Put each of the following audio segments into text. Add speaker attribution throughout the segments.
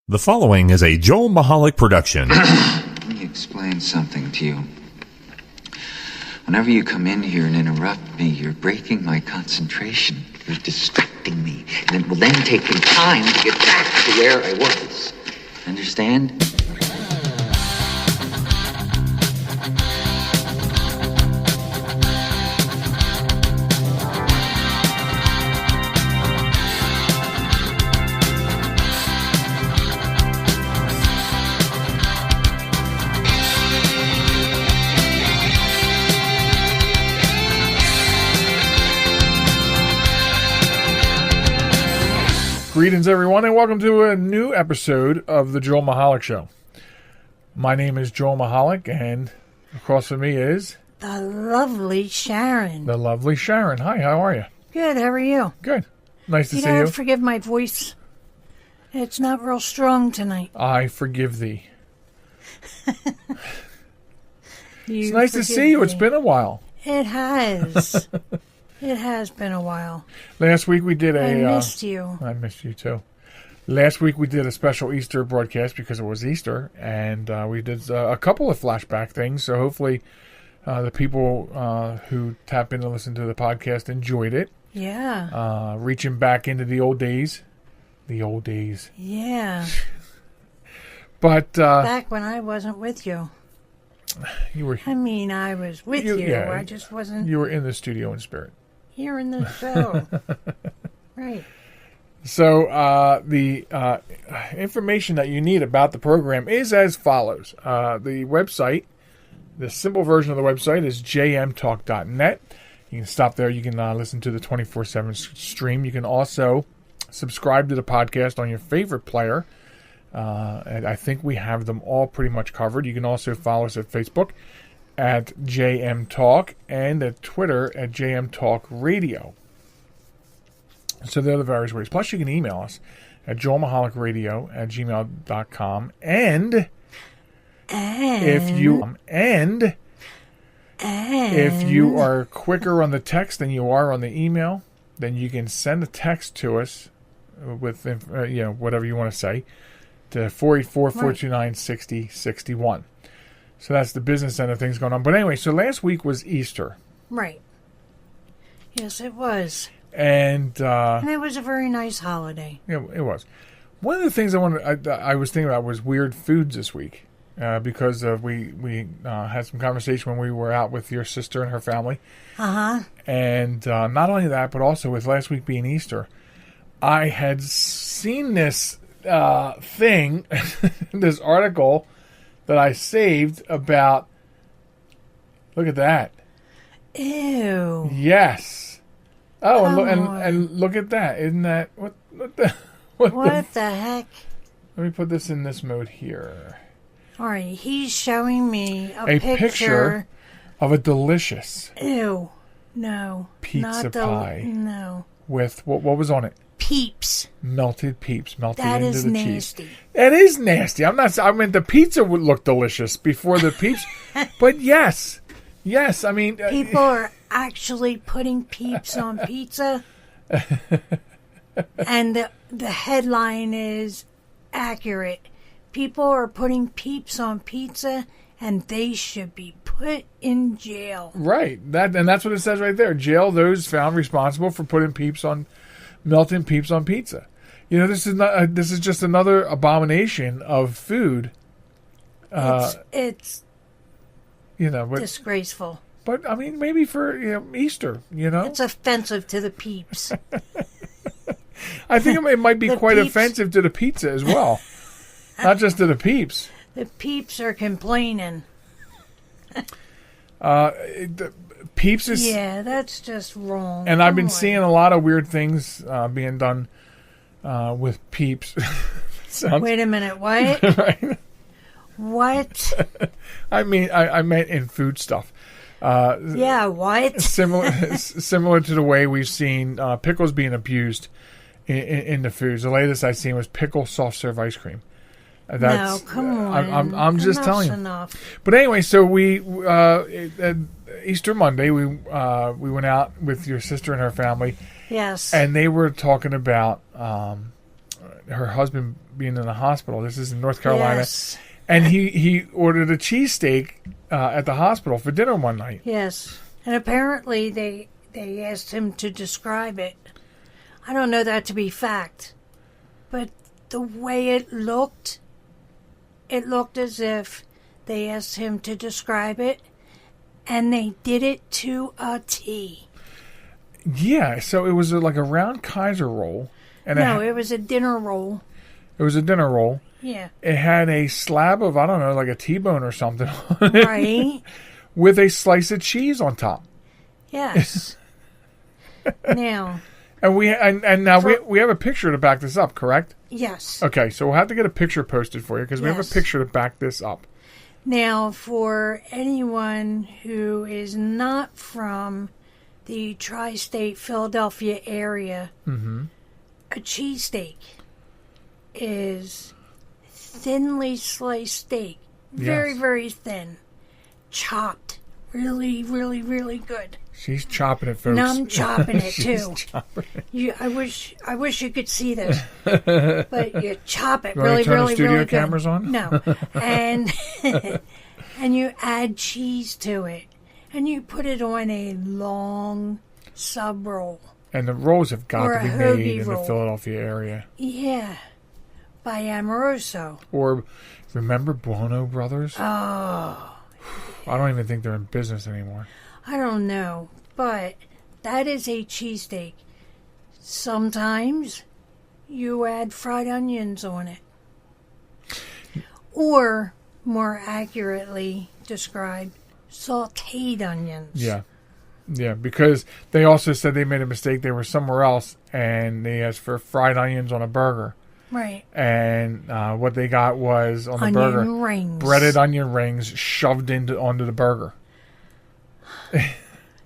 Speaker 1: The following is a Joel Michalec production.
Speaker 2: Let me explain something to you. Whenever you come in here and interrupt me, you're breaking my concentration. You're distracting me. And it will then take me time to get back to where I was. Understand?
Speaker 3: Greetings, everyone, and welcome to a new episode of the Joel Michalec Show. My name is Joel Michalec, and across from me is...
Speaker 4: The lovely Sharon.
Speaker 3: The lovely Sharon. Hi, how are you?
Speaker 4: Good, how are you?
Speaker 3: Good. Nice to see
Speaker 4: You
Speaker 3: you.
Speaker 4: gotta forgive my voice. It's not real strong tonight.
Speaker 3: I forgive thee. It's nice to see you.
Speaker 4: Me.
Speaker 3: It's been a while.
Speaker 4: It has. It has been a while.
Speaker 3: Last week we did a...
Speaker 4: I missed you.
Speaker 3: I missed you, too. Last week we did a special Easter broadcast because it was Easter, and we did a couple of flashback things, so hopefully the people who tap in and listen to the podcast enjoyed it.
Speaker 4: Yeah.
Speaker 3: Reaching back into the old days. The old days.
Speaker 4: Yeah.
Speaker 3: But...
Speaker 4: back when I wasn't with you.
Speaker 3: You were...
Speaker 4: I mean, I was with you.
Speaker 3: Yeah,
Speaker 4: I just wasn't
Speaker 3: you were in the studio in spirit.
Speaker 4: here in the show. Right.
Speaker 3: So the information that you need about the program is as follows. The website, the simple version of the website is jmtalk.net. You can stop there. You can listen to the 24/7 stream. You can also subscribe to the podcast on your favorite player. And I think we have them all pretty much covered. You can also follow us at Facebook at JM Talk and at Twitter at JM Talk Radio. So there are the various ways. Plus, you can email us at joelmichalecradio@gmail.com. And if you are quicker on the text than you are on the email, then you can send a text to us with whatever you want to say to 484-429-6061. So that's the business end of things going on. But anyway, so last week was Easter.
Speaker 4: Right. Yes, it was.
Speaker 3: And
Speaker 4: it was a very nice holiday.
Speaker 3: Yeah, it was. One of the things I was thinking about was weird foods this week, because we had some conversation when we were out with your sister and her family.
Speaker 4: Uh-huh.
Speaker 3: And not only that, but also with last week being Easter, I had seen this thing, this article that I saved about. Look at that.
Speaker 4: Ew.
Speaker 3: Yes. Oh, and look at that. Isn't that what the
Speaker 4: heck?
Speaker 3: Let me put this in this mode here.
Speaker 4: All right, he's showing me
Speaker 3: a picture of a delicious
Speaker 4: ew. No.
Speaker 3: Pizza pie.
Speaker 4: No.
Speaker 3: With what was on it?
Speaker 4: Peeps.
Speaker 3: Melted peeps melted
Speaker 4: that
Speaker 3: into
Speaker 4: is
Speaker 3: the
Speaker 4: nasty.
Speaker 3: cheese. That is nasty. I mean, the pizza would look delicious before the peeps. But yes. I mean,
Speaker 4: people are actually putting peeps on pizza, and the headline is accurate. People are putting peeps on pizza, and they should be put in jail. Right.
Speaker 3: That's what it says right there. Jail those found responsible for putting melting peeps on pizza. You know, this is just another abomination of food.
Speaker 4: It's disgraceful.
Speaker 3: But I mean, maybe for Easter,
Speaker 4: it's offensive to the peeps.
Speaker 3: I think it might be quite offensive to the pizza as well, not just to the peeps.
Speaker 4: The peeps are complaining.
Speaker 3: The peeps is
Speaker 4: that's just wrong.
Speaker 3: And I've been seeing a lot of weird things being done with peeps.
Speaker 4: Wait a minute, what?
Speaker 3: Right?
Speaker 4: What?
Speaker 3: I mean, I meant in food stuff.
Speaker 4: What?
Speaker 3: Similar to the way we've seen pickles being abused in the foods. The latest I've seen was pickle soft serve ice cream.
Speaker 4: No, come on.
Speaker 3: I'm just telling you.
Speaker 4: Enough.
Speaker 3: But anyway, so we Easter Monday we went out with your sister and her family.
Speaker 4: Yes.
Speaker 3: And they were talking about her husband being in the hospital. This is in North Carolina.
Speaker 4: Yes.
Speaker 3: And he ordered a cheesesteak at the hospital for dinner one night.
Speaker 4: Yes. And apparently they asked him to describe it. I don't know that to be fact. But the way it looked as if they asked him to describe it. And they did it to a T.
Speaker 3: Yeah, so it was like a round Kaiser roll. And
Speaker 4: it was a dinner roll.
Speaker 3: It was a dinner roll.
Speaker 4: Yeah.
Speaker 3: It had a slab of, I don't know, like a T-bone or something on it.
Speaker 4: Right.
Speaker 3: With a slice of cheese on top.
Speaker 4: Yes. Now.
Speaker 3: And we have a picture to back this up, correct?
Speaker 4: Yes.
Speaker 3: Okay, so we'll have to get a picture posted for you because we have a picture to back this up.
Speaker 4: Now, for anyone who is not from the tri-state Philadelphia area, a cheesesteak is thinly sliced steak. Very, very thin. Chopped. Really, really, really good.
Speaker 3: She's chopping it, folks.
Speaker 4: And I'm chopping it, too.
Speaker 3: Chopping it.
Speaker 4: I wish you could see this. But you chop it really,
Speaker 3: turn
Speaker 4: really,
Speaker 3: the studio
Speaker 4: really good.
Speaker 3: cameras on?
Speaker 4: No. And and you add cheese to it. And you put it on a long sub roll.
Speaker 3: And the rolls have got
Speaker 4: Or
Speaker 3: to be
Speaker 4: a
Speaker 3: made
Speaker 4: hoagie
Speaker 3: in
Speaker 4: roll.
Speaker 3: the Philadelphia area.
Speaker 4: Yeah. By Amoroso.
Speaker 3: Or, remember Buono Brothers?
Speaker 4: Oh.
Speaker 3: I don't even think they're in business anymore.
Speaker 4: I don't know. But that is a cheesesteak. Sometimes you add fried onions on it. Or, more accurately described, sauteed onions.
Speaker 3: Yeah. Yeah, because they also said they made a mistake. They were somewhere else, and they asked for fried onions on a burger.
Speaker 4: Right.
Speaker 3: And what they got was, on the
Speaker 4: Onion
Speaker 3: burger,
Speaker 4: rings.
Speaker 3: breaded onion rings shoved onto the burger.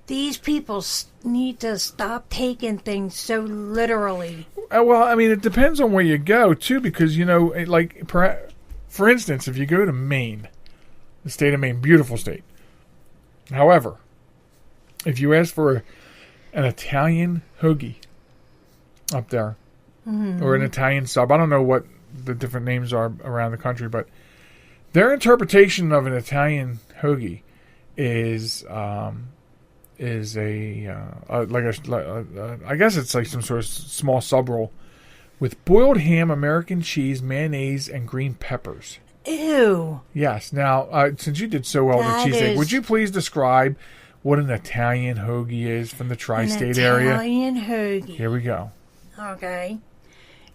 Speaker 4: These people need to stop taking things so literally.
Speaker 3: Well, I mean, it depends on where you go, too, because, for instance, if you go to Maine, the state of Maine, beautiful state. However, if you ask for an Italian hoagie up there, or an Italian sub, I don't know what the different names are around the country, but their interpretation of an Italian hoagie is I guess it's like some sort of small sub roll with boiled ham, American cheese, mayonnaise, and green peppers.
Speaker 4: Ew.
Speaker 3: Yes. Now, since you did so well with the cheesesteak, would you please describe what an Italian hoagie is from the tri-state area?
Speaker 4: Italian hoagie.
Speaker 3: Here we go.
Speaker 4: Okay.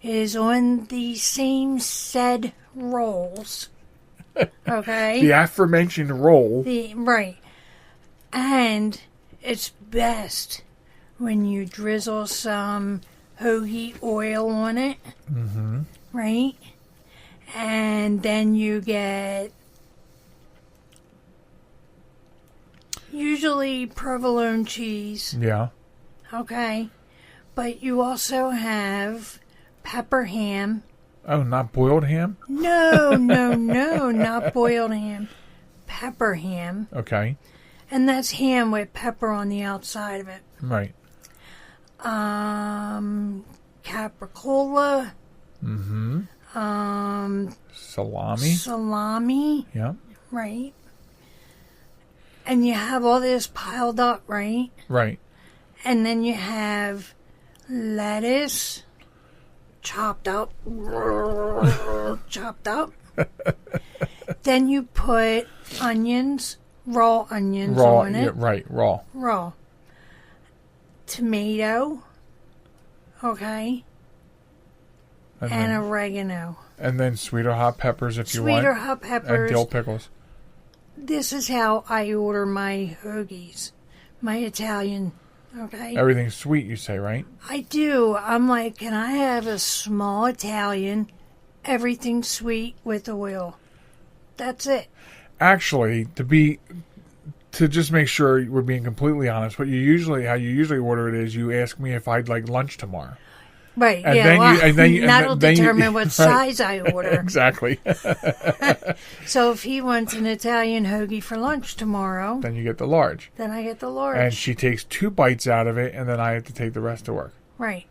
Speaker 4: Is on the same said rolls. Okay.
Speaker 3: The aforementioned roll.
Speaker 4: Right. And it's best when you drizzle some hoagie oil on it. Mm-hmm. Right? And then you get usually provolone cheese.
Speaker 3: Yeah.
Speaker 4: Okay. But you also have pepper ham.
Speaker 3: Oh, not boiled ham?
Speaker 4: No, not boiled ham. Pepper ham.
Speaker 3: Okay.
Speaker 4: And that's ham with pepper on the outside of it.
Speaker 3: Right.
Speaker 4: Capricola.
Speaker 3: Mm-hmm. Salami.
Speaker 4: Salami.
Speaker 3: Yeah.
Speaker 4: Right. And you have all this piled up, right?
Speaker 3: Right.
Speaker 4: And then you have lettuce, chopped up. Then you put onions, raw onions on it.
Speaker 3: Yeah, right, raw.
Speaker 4: Raw. Tomato. Okay. And oregano.
Speaker 3: And then sweet or hot peppers if you want.
Speaker 4: Sweet or hot peppers.
Speaker 3: And dill pickles.
Speaker 4: This is how I order my hoagies. My Italian. Okay.
Speaker 3: Everything's sweet, you say, right?
Speaker 4: I do. I'm like, can I have a small Italian, everything sweet with oil? That's it.
Speaker 3: Actually, to just make sure we're being completely honest, how you usually order it is you ask me if I'd like lunch tomorrow.
Speaker 4: Right.
Speaker 3: And
Speaker 4: yeah. That'll
Speaker 3: then
Speaker 4: determine what size I order.
Speaker 3: Exactly.
Speaker 4: So if he wants an Italian hoagie for lunch tomorrow,
Speaker 3: then you get the large.
Speaker 4: Then I get the large.
Speaker 3: And she takes 2 bites out of it, and then I have to take the rest to work.
Speaker 4: Right.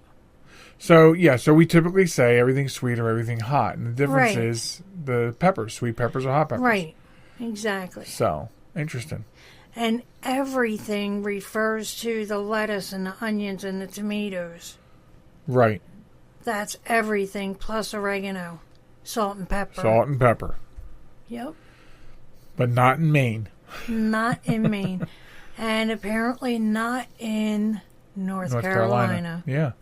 Speaker 3: So we typically say everything sweet or everything hot, and the difference
Speaker 4: Right.
Speaker 3: is the peppers, sweet peppers or hot peppers.
Speaker 4: Right. Exactly.
Speaker 3: So interesting.
Speaker 4: And everything refers to the lettuce and the onions and the tomatoes.
Speaker 3: Right.
Speaker 4: That's everything plus oregano, salt and pepper.
Speaker 3: Salt and pepper,
Speaker 4: Yep.
Speaker 3: but not in Maine.
Speaker 4: Not in Maine. And apparently not in North Carolina.
Speaker 3: Yeah.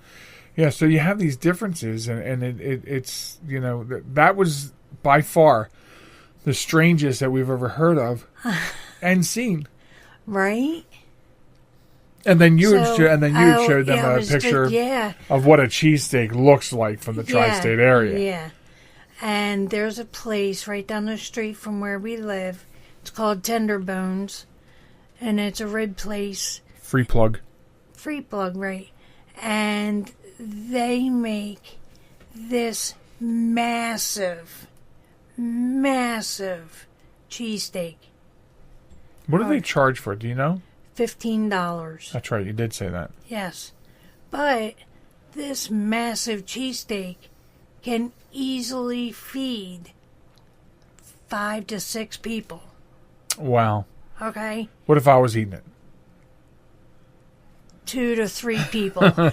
Speaker 3: Yeah, so you have these differences, and it's, that was by far the strangest that we've ever heard of and seen.
Speaker 4: Right?
Speaker 3: And then you had
Speaker 4: So,
Speaker 3: showed them a picture of what a cheesesteak looks like from the tri-state area.
Speaker 4: Yeah. And there's a place right down the street from where we live. It's called Tender Bones. And it's a rib place.
Speaker 3: Free plug.
Speaker 4: Free plug, right. And they make this massive cheesesteak.
Speaker 3: What do they charge for it? Do you know?
Speaker 4: $15.
Speaker 3: That's right. You did say that.
Speaker 4: Yes. But this massive cheesesteak can easily feed 5 to 6 people.
Speaker 3: Wow.
Speaker 4: Okay?
Speaker 3: What if I was eating it?
Speaker 4: 2 to 3 people.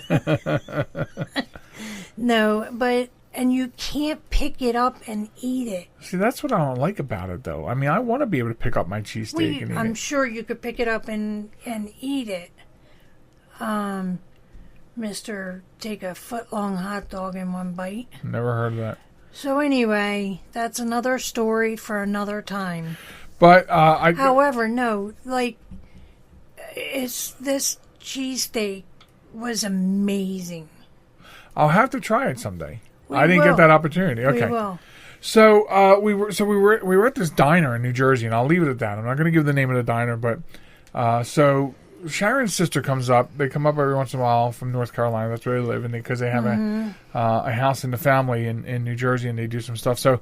Speaker 4: No, but... And you can't pick it up and eat it.
Speaker 3: See, that's what I don't like about it, though. I mean, I want to be able to pick up my cheesesteak and eat
Speaker 4: I'm
Speaker 3: it.
Speaker 4: sure you could pick it up and eat it. Mr. Take a foot-long hot dog in one bite.
Speaker 3: Never heard of that.
Speaker 4: So anyway, that's another story for another time.
Speaker 3: But
Speaker 4: However, no, this cheesesteak was amazing.
Speaker 3: I'll have to try it someday.
Speaker 4: We
Speaker 3: I didn't
Speaker 4: will.
Speaker 3: get that opportunity. Okay.
Speaker 4: We will.
Speaker 3: So we were at this diner in New Jersey, and I'll leave it at that. I'm not going to give the name of the diner, but so Sharon's sister comes up. They come up every once in a while from North Carolina. That's where they live, and because they have a house in the family in New Jersey, and they do some stuff. So,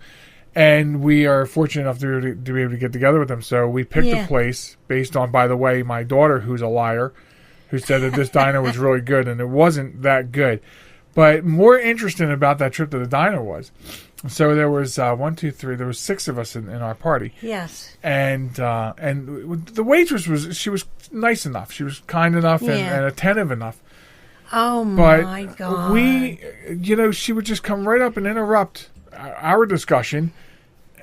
Speaker 3: and we are fortunate enough to be able to get together with them. So we picked a place based on, by the way, my daughter, who's a liar, who said that this diner was really good, and it wasn't that good. But more interesting about that trip to the diner was, so there was 1, 2, 3. There was 6 of us in our party.
Speaker 4: Yes.
Speaker 3: And the waitress was nice enough. She was kind enough and attentive enough.
Speaker 4: Oh
Speaker 3: But
Speaker 4: my God.
Speaker 3: she would just come right up and interrupt our discussion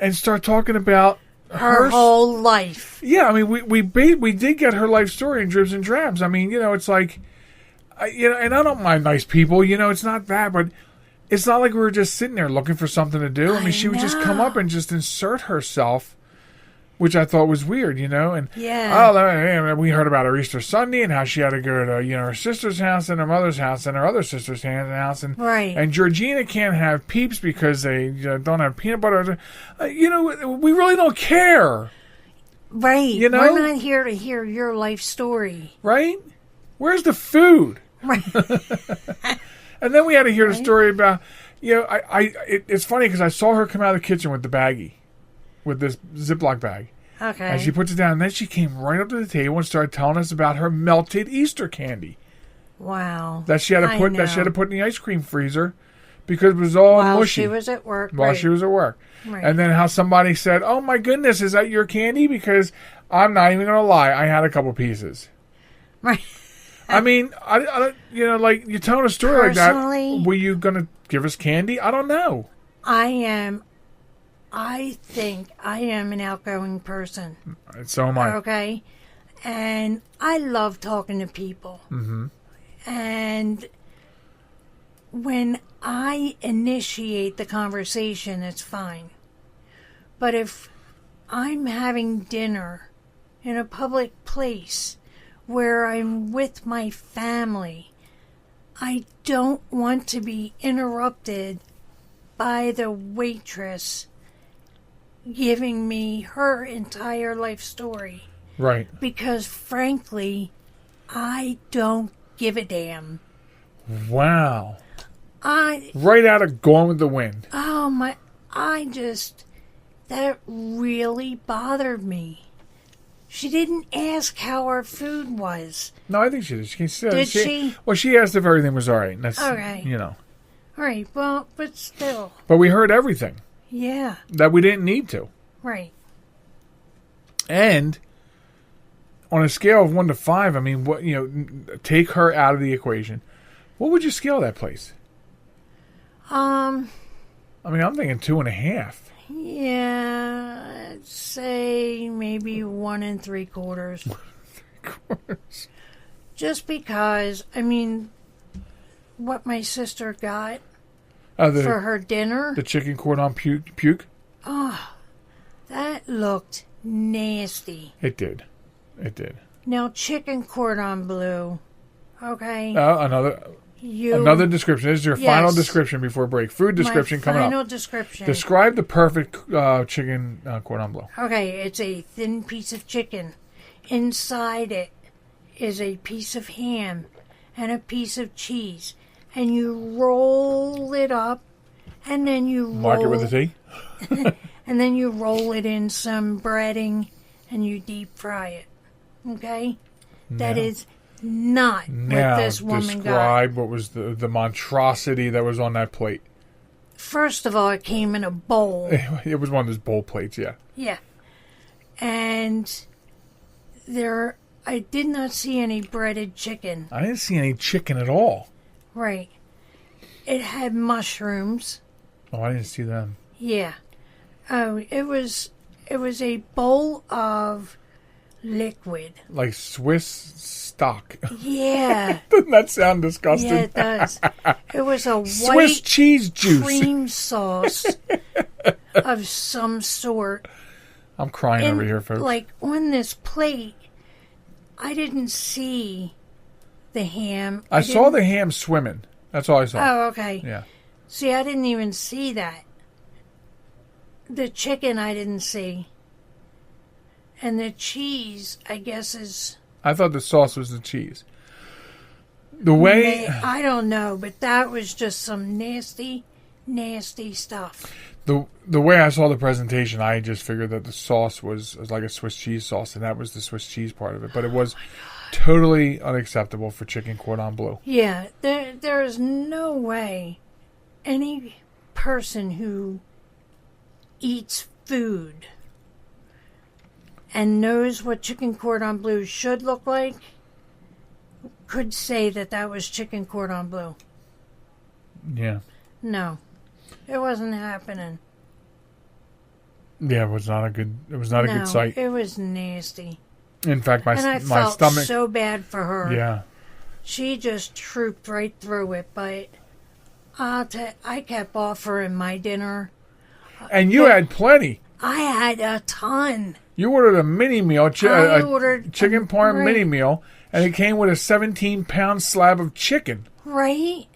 Speaker 3: and start talking about
Speaker 4: her whole life.
Speaker 3: Yeah, I mean, we did get her life story in dribs and drabs. I mean, it's like. And I don't mind nice people, it's not that, but it's not like we were just sitting there looking for something to do. I mean, she would just come up and just insert herself, which I thought was weird, and we heard about her Easter Sunday and how she had to go to, her sister's house and her mother's house and her other sister's house, and
Speaker 4: right.
Speaker 3: And Georgina can't have Peeps because they don't have peanut butter. We really don't care,
Speaker 4: right? We're not here to hear your life story,
Speaker 3: right? Where's the food?
Speaker 4: Right.
Speaker 3: And then we had to hear the story about, it's funny because I saw her come out of the kitchen with the baggie, with this Ziploc bag.
Speaker 4: Okay.
Speaker 3: And she puts it down, and then she came right up to the table and started telling us about her melted Easter candy.
Speaker 4: Wow.
Speaker 3: That she had to put in the ice cream freezer because it was all mushy.
Speaker 4: While she was at work.
Speaker 3: While she was at work.
Speaker 4: Right.
Speaker 3: And then how somebody said, "Oh my goodness, is that your candy?" Because I'm not even going to lie, I had a couple pieces.
Speaker 4: Right.
Speaker 3: I mean, I you're telling a story like that. Were you going to give us candy? I don't know.
Speaker 4: I think I am an outgoing person.
Speaker 3: So am I.
Speaker 4: Okay. And I love talking to people.
Speaker 3: Mm-hmm.
Speaker 4: And when I initiate the conversation, it's fine. But if I'm having dinner in a public place where I'm with my family, I don't want to be interrupted by the waitress giving me her entire life story.
Speaker 3: Right.
Speaker 4: Because frankly, I don't give a damn.
Speaker 3: Wow. Right out of Gone with the Wind.
Speaker 4: Oh my, that really bothered me. She didn't ask how our food was.
Speaker 3: No, I think she did.
Speaker 4: Did she?
Speaker 3: Well, she asked if everything was all right. And that's,
Speaker 4: Okay. Right, well, but still.
Speaker 3: But we heard everything
Speaker 4: Yeah,
Speaker 3: that we didn't need to.
Speaker 4: right.
Speaker 3: And on a scale of 1 to 5, I mean, what take her out of the equation. What would you scale that place? I mean, I'm thinking 2.5.
Speaker 4: Yeah, I'd say maybe 1 3/4. Just because, I mean, what my sister got for her dinner.
Speaker 3: The chicken cordon puke?
Speaker 4: That looked nasty.
Speaker 3: It did.
Speaker 4: Now, chicken cordon bleu. Okay.
Speaker 3: Another description. This is your final description before break. Food description coming up.
Speaker 4: Final description.
Speaker 3: Describe the perfect chicken cordon bleu.
Speaker 4: Okay, it's a thin piece of chicken. Inside it is a piece of ham and a piece of cheese. And you roll it up, and then you
Speaker 3: Mark it with a T?
Speaker 4: and then you roll it in some breading, and you deep fry it. Okay? That is not what this woman got.
Speaker 3: Describe what was the monstrosity that was on that plate.
Speaker 4: First of all, it came in a bowl.
Speaker 3: It was one of those bowl plates, yeah.
Speaker 4: Yeah. And I did not see any breaded chicken.
Speaker 3: I didn't see any chicken at all.
Speaker 4: Right. It had mushrooms.
Speaker 3: Oh, I didn't see them.
Speaker 4: Yeah. Oh, it was a bowl of liquid.
Speaker 3: Like Swiss stock.
Speaker 4: Yeah.
Speaker 3: Doesn't that sound disgusting?
Speaker 4: Yeah, it does. It was a
Speaker 3: Swiss
Speaker 4: white
Speaker 3: cheese juice.
Speaker 4: cream sauce of some sort.
Speaker 3: I'm crying over here, folks.
Speaker 4: Like on this plate, I didn't see the ham.
Speaker 3: I saw the ham swimming. That's all I saw.
Speaker 4: Oh, okay.
Speaker 3: Yeah.
Speaker 4: See, I didn't even see that. The chicken I didn't see. And the cheese, I guess, is...
Speaker 3: I thought the sauce was the cheese. The way...
Speaker 4: I don't know, but that was just some nasty, nasty stuff.
Speaker 3: The way I saw the presentation, I just figured that the sauce was like a Swiss cheese sauce, and that was the Swiss cheese part of it. But it was totally unacceptable for chicken cordon bleu.
Speaker 4: Yeah, there is no way any person who eats food and knows what chicken cordon bleu should look like could say that was chicken cordon bleu.
Speaker 3: Yeah.
Speaker 4: No, it wasn't happening.
Speaker 3: Yeah, it was not a good sight.
Speaker 4: It was nasty.
Speaker 3: In fact,
Speaker 4: and I
Speaker 3: my
Speaker 4: felt
Speaker 3: stomach...
Speaker 4: so bad for her.
Speaker 3: Yeah.
Speaker 4: She just trooped right through it, but I kept offering my dinner.
Speaker 3: And you had plenty.
Speaker 4: I had a ton.
Speaker 3: You ordered a mini meal,
Speaker 4: ordered
Speaker 3: chicken parm mini meal, and it came with a 17-pound slab of chicken.
Speaker 4: Right?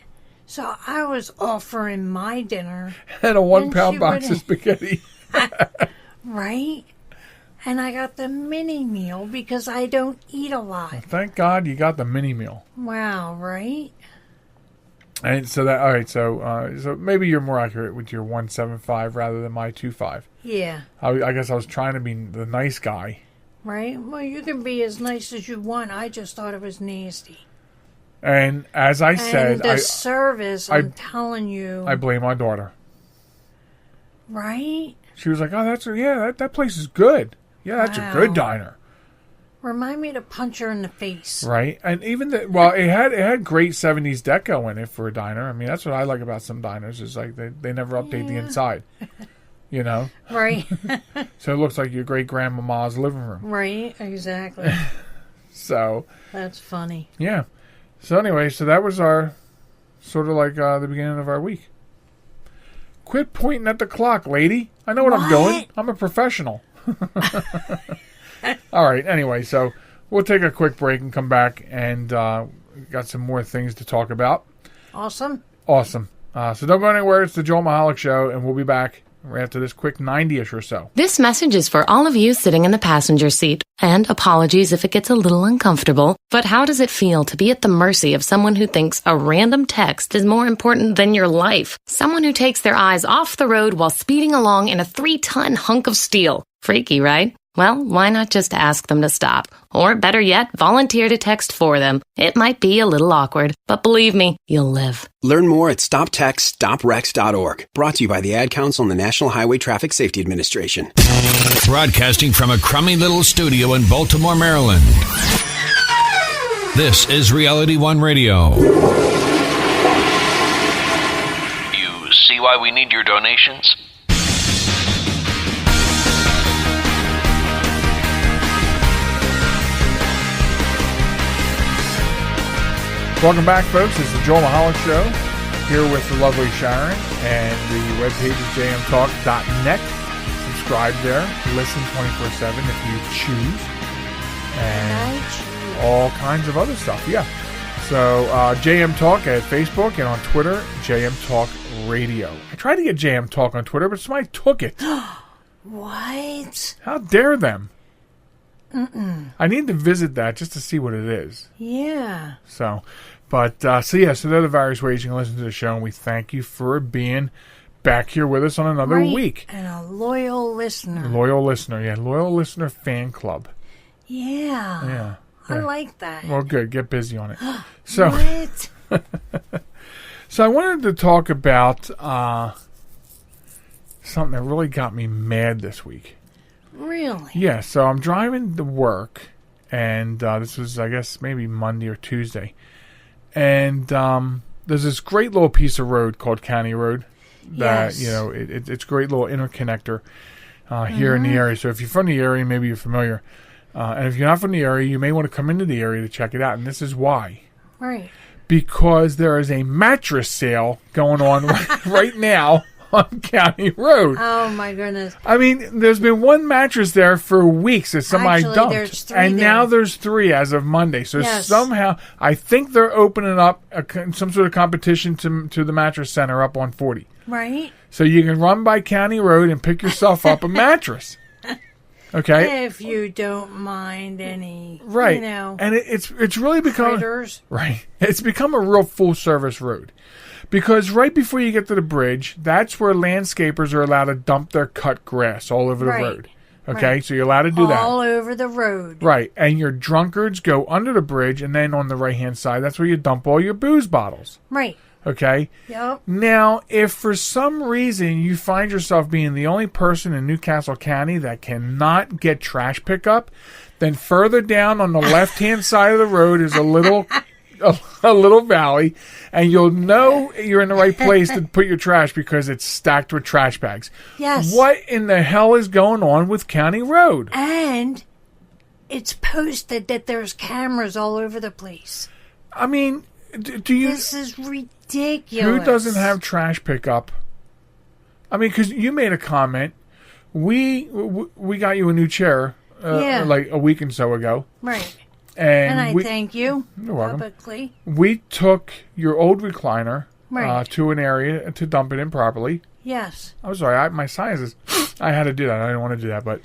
Speaker 4: So I was offering my dinner.
Speaker 3: And a 1-pound box of spaghetti.
Speaker 4: Right? And I got the mini meal because I don't eat a lot.
Speaker 3: Well, thank God you got the mini meal.
Speaker 4: Wow, right?
Speaker 3: And so that, all right, so maybe you're more accurate with your 175 rather than my 25.
Speaker 4: Yeah.
Speaker 3: I guess I was trying to be the nice guy.
Speaker 4: Right? Well, you can be as nice as you want. I just thought it was nasty.
Speaker 3: And as I said...
Speaker 4: the service, I'm telling you...
Speaker 3: I blame my daughter.
Speaker 4: Right?
Speaker 3: She was like, oh, that place is good. Yeah, that's a good diner.
Speaker 4: Remind me to punch her in the face.
Speaker 3: Right? And even it had great 70s deco in it for a diner. I mean, that's what I like about some diners is like they never update the inside. You know?
Speaker 4: Right.
Speaker 3: So it looks like your great grandmama's living room.
Speaker 4: Right, exactly.
Speaker 3: So
Speaker 4: that's funny.
Speaker 3: Yeah. So anyway, that was our sort of like the beginning of our week. Quit pointing at the clock, lady. I know what I'm doing. I'm a professional. All right. Anyway, so we'll take a quick break and come back and got some more things to talk about.
Speaker 4: Awesome.
Speaker 3: So don't go anywhere. It's the Joel Michalec Show, and we'll be back right after this quick 90-ish or so.
Speaker 5: This message is for all of you sitting in the passenger seat. And apologies if it gets a little uncomfortable. But how does it feel to be at the mercy of someone who thinks a random text is more important than your life? Someone who takes their eyes off the road while speeding along in a 3-ton hunk of steel. Freaky, right? Well, why not just ask them to stop? Or better yet, volunteer to text for them. It might be a little awkward, but believe me, you'll live.
Speaker 6: Learn more at stoptextstoprex.org. Brought to you by the Ad Council and the National Highway Traffic Safety Administration.
Speaker 7: Broadcasting from a crummy little studio in Baltimore, Maryland. This is Reality One Radio.
Speaker 8: You see why we need your donations?
Speaker 3: Welcome back, folks. It's the Joel Michalec Show, here with the lovely Sharon, and the webpage is jmtalk.net. Subscribe there. Listen 24/7 if you choose. And all kinds of other stuff, yeah. So, JM Talk at Facebook, and on Twitter, JM Talk Radio. I tried to get JM Talk on Twitter, but somebody took it.
Speaker 4: What?
Speaker 3: How dare them? I need to visit that just to see what it is.
Speaker 4: Yeah.
Speaker 3: So there are the various ways you can listen to the show, and we thank you for being back here with us on another week.
Speaker 4: And a loyal listener.
Speaker 3: Loyal listener fan club.
Speaker 4: Yeah.
Speaker 3: Yeah.
Speaker 4: I like that.
Speaker 3: Well, good. Get busy on it. So,
Speaker 4: What?
Speaker 3: so I wanted to talk about something that really got me mad this week.
Speaker 4: Really?
Speaker 3: Yeah, so I'm driving to work, and this was, I guess, maybe Monday or Tuesday. And there's this great little piece of road called County Road. That,
Speaker 4: Yes.
Speaker 3: you know, it's a great little interconnector here in the area. So if you're from the area, maybe you're familiar. And if you're not from the area, you may want to come into the area to check it out. And this is why.
Speaker 4: Right.
Speaker 3: Because there is a mattress sale going on right now on County Road.
Speaker 4: Oh, my goodness.
Speaker 3: I mean, there's been one mattress there for weeks that somebody
Speaker 4: Actually,
Speaker 3: dumped.
Speaker 4: there's three
Speaker 3: and
Speaker 4: there.
Speaker 3: now there's 3 as of Monday. So
Speaker 4: Yes.
Speaker 3: somehow, I think they're opening up some sort of competition to the mattress center up on 40.
Speaker 4: Right?
Speaker 3: So you can run by County Road and pick yourself up a mattress. Okay?
Speaker 4: If you don't mind any,
Speaker 3: Right.
Speaker 4: you know,
Speaker 3: and it's really become...
Speaker 4: critters.
Speaker 3: Right. It's become a real full-service road. Because right before you get to the bridge, that's where landscapers are allowed to dump their cut grass all over the
Speaker 4: Right.
Speaker 3: road. Okay?
Speaker 4: Right.
Speaker 3: So you're allowed to do that.
Speaker 4: All over the road.
Speaker 3: Right. And your drunkards go under the bridge, and then on the right-hand side, that's where you dump all your booze bottles.
Speaker 4: Right.
Speaker 3: Okay?
Speaker 4: Yep.
Speaker 3: Now, if for some reason you find yourself being the only person in Newcastle County that cannot get trash pickup, then further down on the left-hand side of the road is a little valley, and you'll know you're in the right place to put your trash because it's stacked with trash bags.
Speaker 4: Yes.
Speaker 3: What in the hell is going on with County Road?
Speaker 4: And it's posted that there's cameras all over the place.
Speaker 3: I mean, do you...
Speaker 4: This is ridiculous.
Speaker 3: Who doesn't have trash pickup? I mean, because you made a comment. We got you a new chair like a week and so ago.
Speaker 4: Right.
Speaker 3: And
Speaker 4: I thank you
Speaker 3: You're welcome.
Speaker 4: publicly.
Speaker 3: We took your old recliner
Speaker 4: Right.
Speaker 3: to an area to dump it in properly.
Speaker 4: Yes.
Speaker 3: I'm sorry, my sizes. I had to do that. I didn't want to do that, but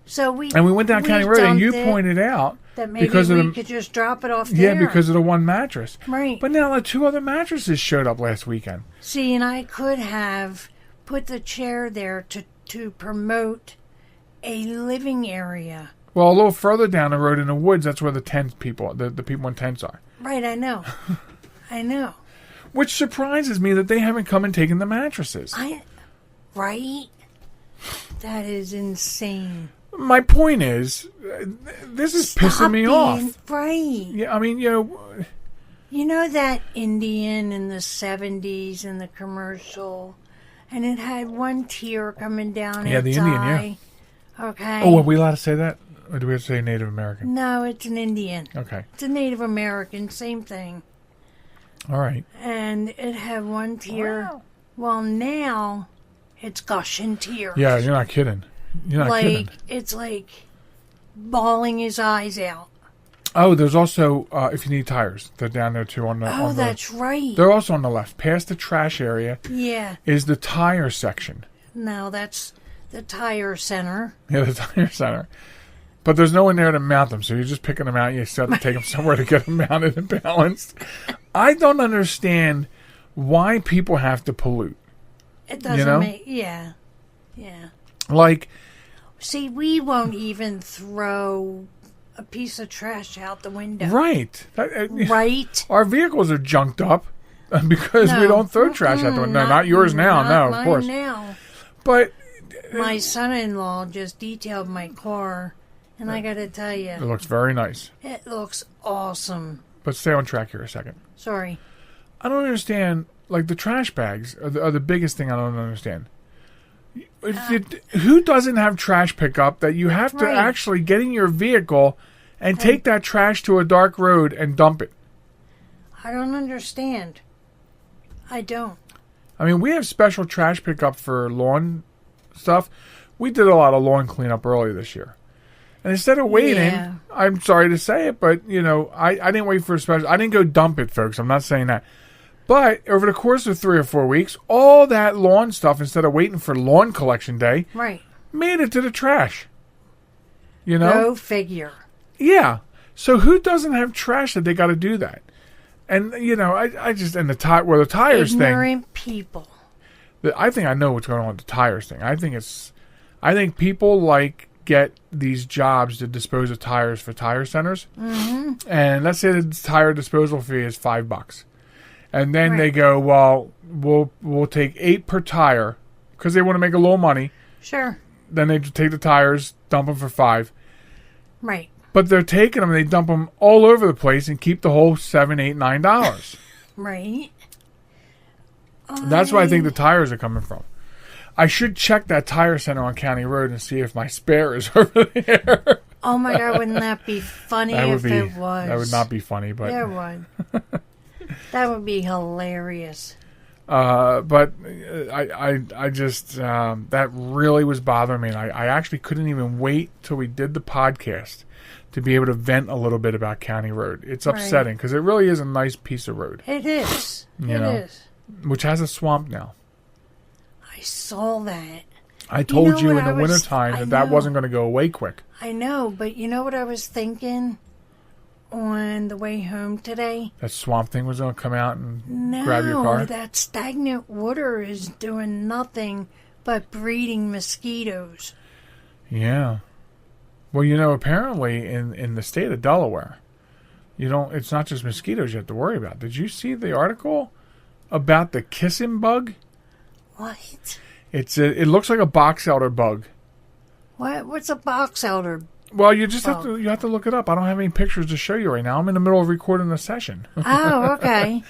Speaker 4: So we
Speaker 3: went down County Road, and you
Speaker 4: dumped it,
Speaker 3: pointed out
Speaker 4: that maybe
Speaker 3: because of
Speaker 4: we
Speaker 3: the
Speaker 4: could just drop it off there.
Speaker 3: because of the one mattress.
Speaker 4: Right.
Speaker 3: But now 2 other mattresses showed up last weekend.
Speaker 4: See, and I could have put the chair there to promote a living area.
Speaker 3: Well, a little further down the road in the woods, that's where the tent people, the people in tents are.
Speaker 4: Right, I know. I know.
Speaker 3: Which surprises me that they haven't come and taken the mattresses.
Speaker 4: Right? That is insane.
Speaker 3: My point is, this is pissing me off.
Speaker 4: Right.
Speaker 3: Yeah, I mean,
Speaker 4: You know that Indian in the 70s in the commercial? And it had one tear coming down
Speaker 3: Yeah,
Speaker 4: its
Speaker 3: the Indian,
Speaker 4: eye. Okay.
Speaker 3: Oh, are we allowed to say that? Or do we have to say Native American?
Speaker 4: No, it's an Indian.
Speaker 3: Okay.
Speaker 4: It's a Native American, same thing.
Speaker 3: All right.
Speaker 4: And it had one tear.
Speaker 3: Wow.
Speaker 4: Well, now it's gushing tears.
Speaker 3: Yeah, you're not kidding. You're not kidding.
Speaker 4: It's like bawling his eyes out.
Speaker 3: Oh, there's also, if you need tires, they're down there too.
Speaker 4: That's right.
Speaker 3: They're also on the left. Past the trash area
Speaker 4: Yeah.
Speaker 3: is the tire section.
Speaker 4: No, that's the tire center.
Speaker 3: Yeah, the tire center. But there's no one there to mount them, so you're just picking them out. You still have to take them somewhere to get them mounted and balanced. I don't understand why people have to pollute.
Speaker 4: It doesn't
Speaker 3: know?
Speaker 4: make... Yeah. Yeah.
Speaker 3: Like,
Speaker 4: See, we won't even throw a piece of trash out the window.
Speaker 3: right.
Speaker 4: Right?
Speaker 3: Our vehicles are junked up because we don't throw trash out the window. No, not yours now. No, of course.
Speaker 4: Now.
Speaker 3: But
Speaker 4: My son-in-law just detailed my car, and I got to tell you,
Speaker 3: it looks very nice.
Speaker 4: it looks awesome.
Speaker 3: But stay on track here a second.
Speaker 4: Sorry.
Speaker 3: I don't understand. Like, the trash bags are the biggest thing I don't understand. Who doesn't have trash pickup that you have to
Speaker 4: Right.
Speaker 3: actually get in your vehicle and take that trash to a dark road and dump it?
Speaker 4: I don't understand. I don't.
Speaker 3: I mean, we have special trash pickup for lawn stuff. We did a lot of lawn cleanup early this year. And instead of waiting,
Speaker 4: Yeah.
Speaker 3: I'm sorry to say it, but, I didn't wait for a special. I didn't go dump it, folks. I'm not saying that. But over the course of 3 or 4 weeks, all that lawn stuff, instead of waiting for lawn collection day,
Speaker 4: Right.
Speaker 3: made it to the trash. You know?
Speaker 4: Go figure.
Speaker 3: Yeah. So who doesn't have trash that they got to do that? And, I just, and the tires thing.
Speaker 4: Ignorant people.
Speaker 3: I think I know what's going on with the tires thing. I think people get these jobs to dispose of tires for tire centers. Mm-hmm. And let's say the tire disposal fee is $5. And then they go, well, we'll take 8 per tire because they want to make a little money.
Speaker 4: Sure.
Speaker 3: Then they take the tires, dump them for $5.
Speaker 4: Right.
Speaker 3: But they're taking them and they dump them all over the place and keep the whole $7, $8, $9.
Speaker 4: Right.
Speaker 3: That's where I think the tires are coming from. I should check that tire center on County Road and see if my spare is over there.
Speaker 4: Oh my God, wouldn't that be funny if it was?
Speaker 3: That would not be funny, but
Speaker 4: It would. That would be hilarious.
Speaker 3: But I just that really was bothering me, and I actually couldn't even wait till we did the podcast to be able to vent a little bit about County Road. It's upsetting because it really is a nice piece of road.
Speaker 4: It is.
Speaker 3: It is. Which has a swamp now.
Speaker 4: I saw that.
Speaker 3: I told you
Speaker 4: what
Speaker 3: in the wintertime that wasn't going to go away quick.
Speaker 4: I know, but you know what I was thinking on the way home today?
Speaker 3: That swamp thing was going to come out and grab your car?
Speaker 4: No, that stagnant water is doing nothing but breeding mosquitoes.
Speaker 3: Yeah. Well, apparently in the state of Delaware, it's not just mosquitoes you have to worry about. Did you see the article about the kissing bug?
Speaker 4: What?
Speaker 3: It looks like a box elder bug.
Speaker 4: What's a box elder?
Speaker 3: Well, you just have to look it up. I don't have any pictures to show you right now. I'm in the middle of recording the session.
Speaker 4: Oh, okay.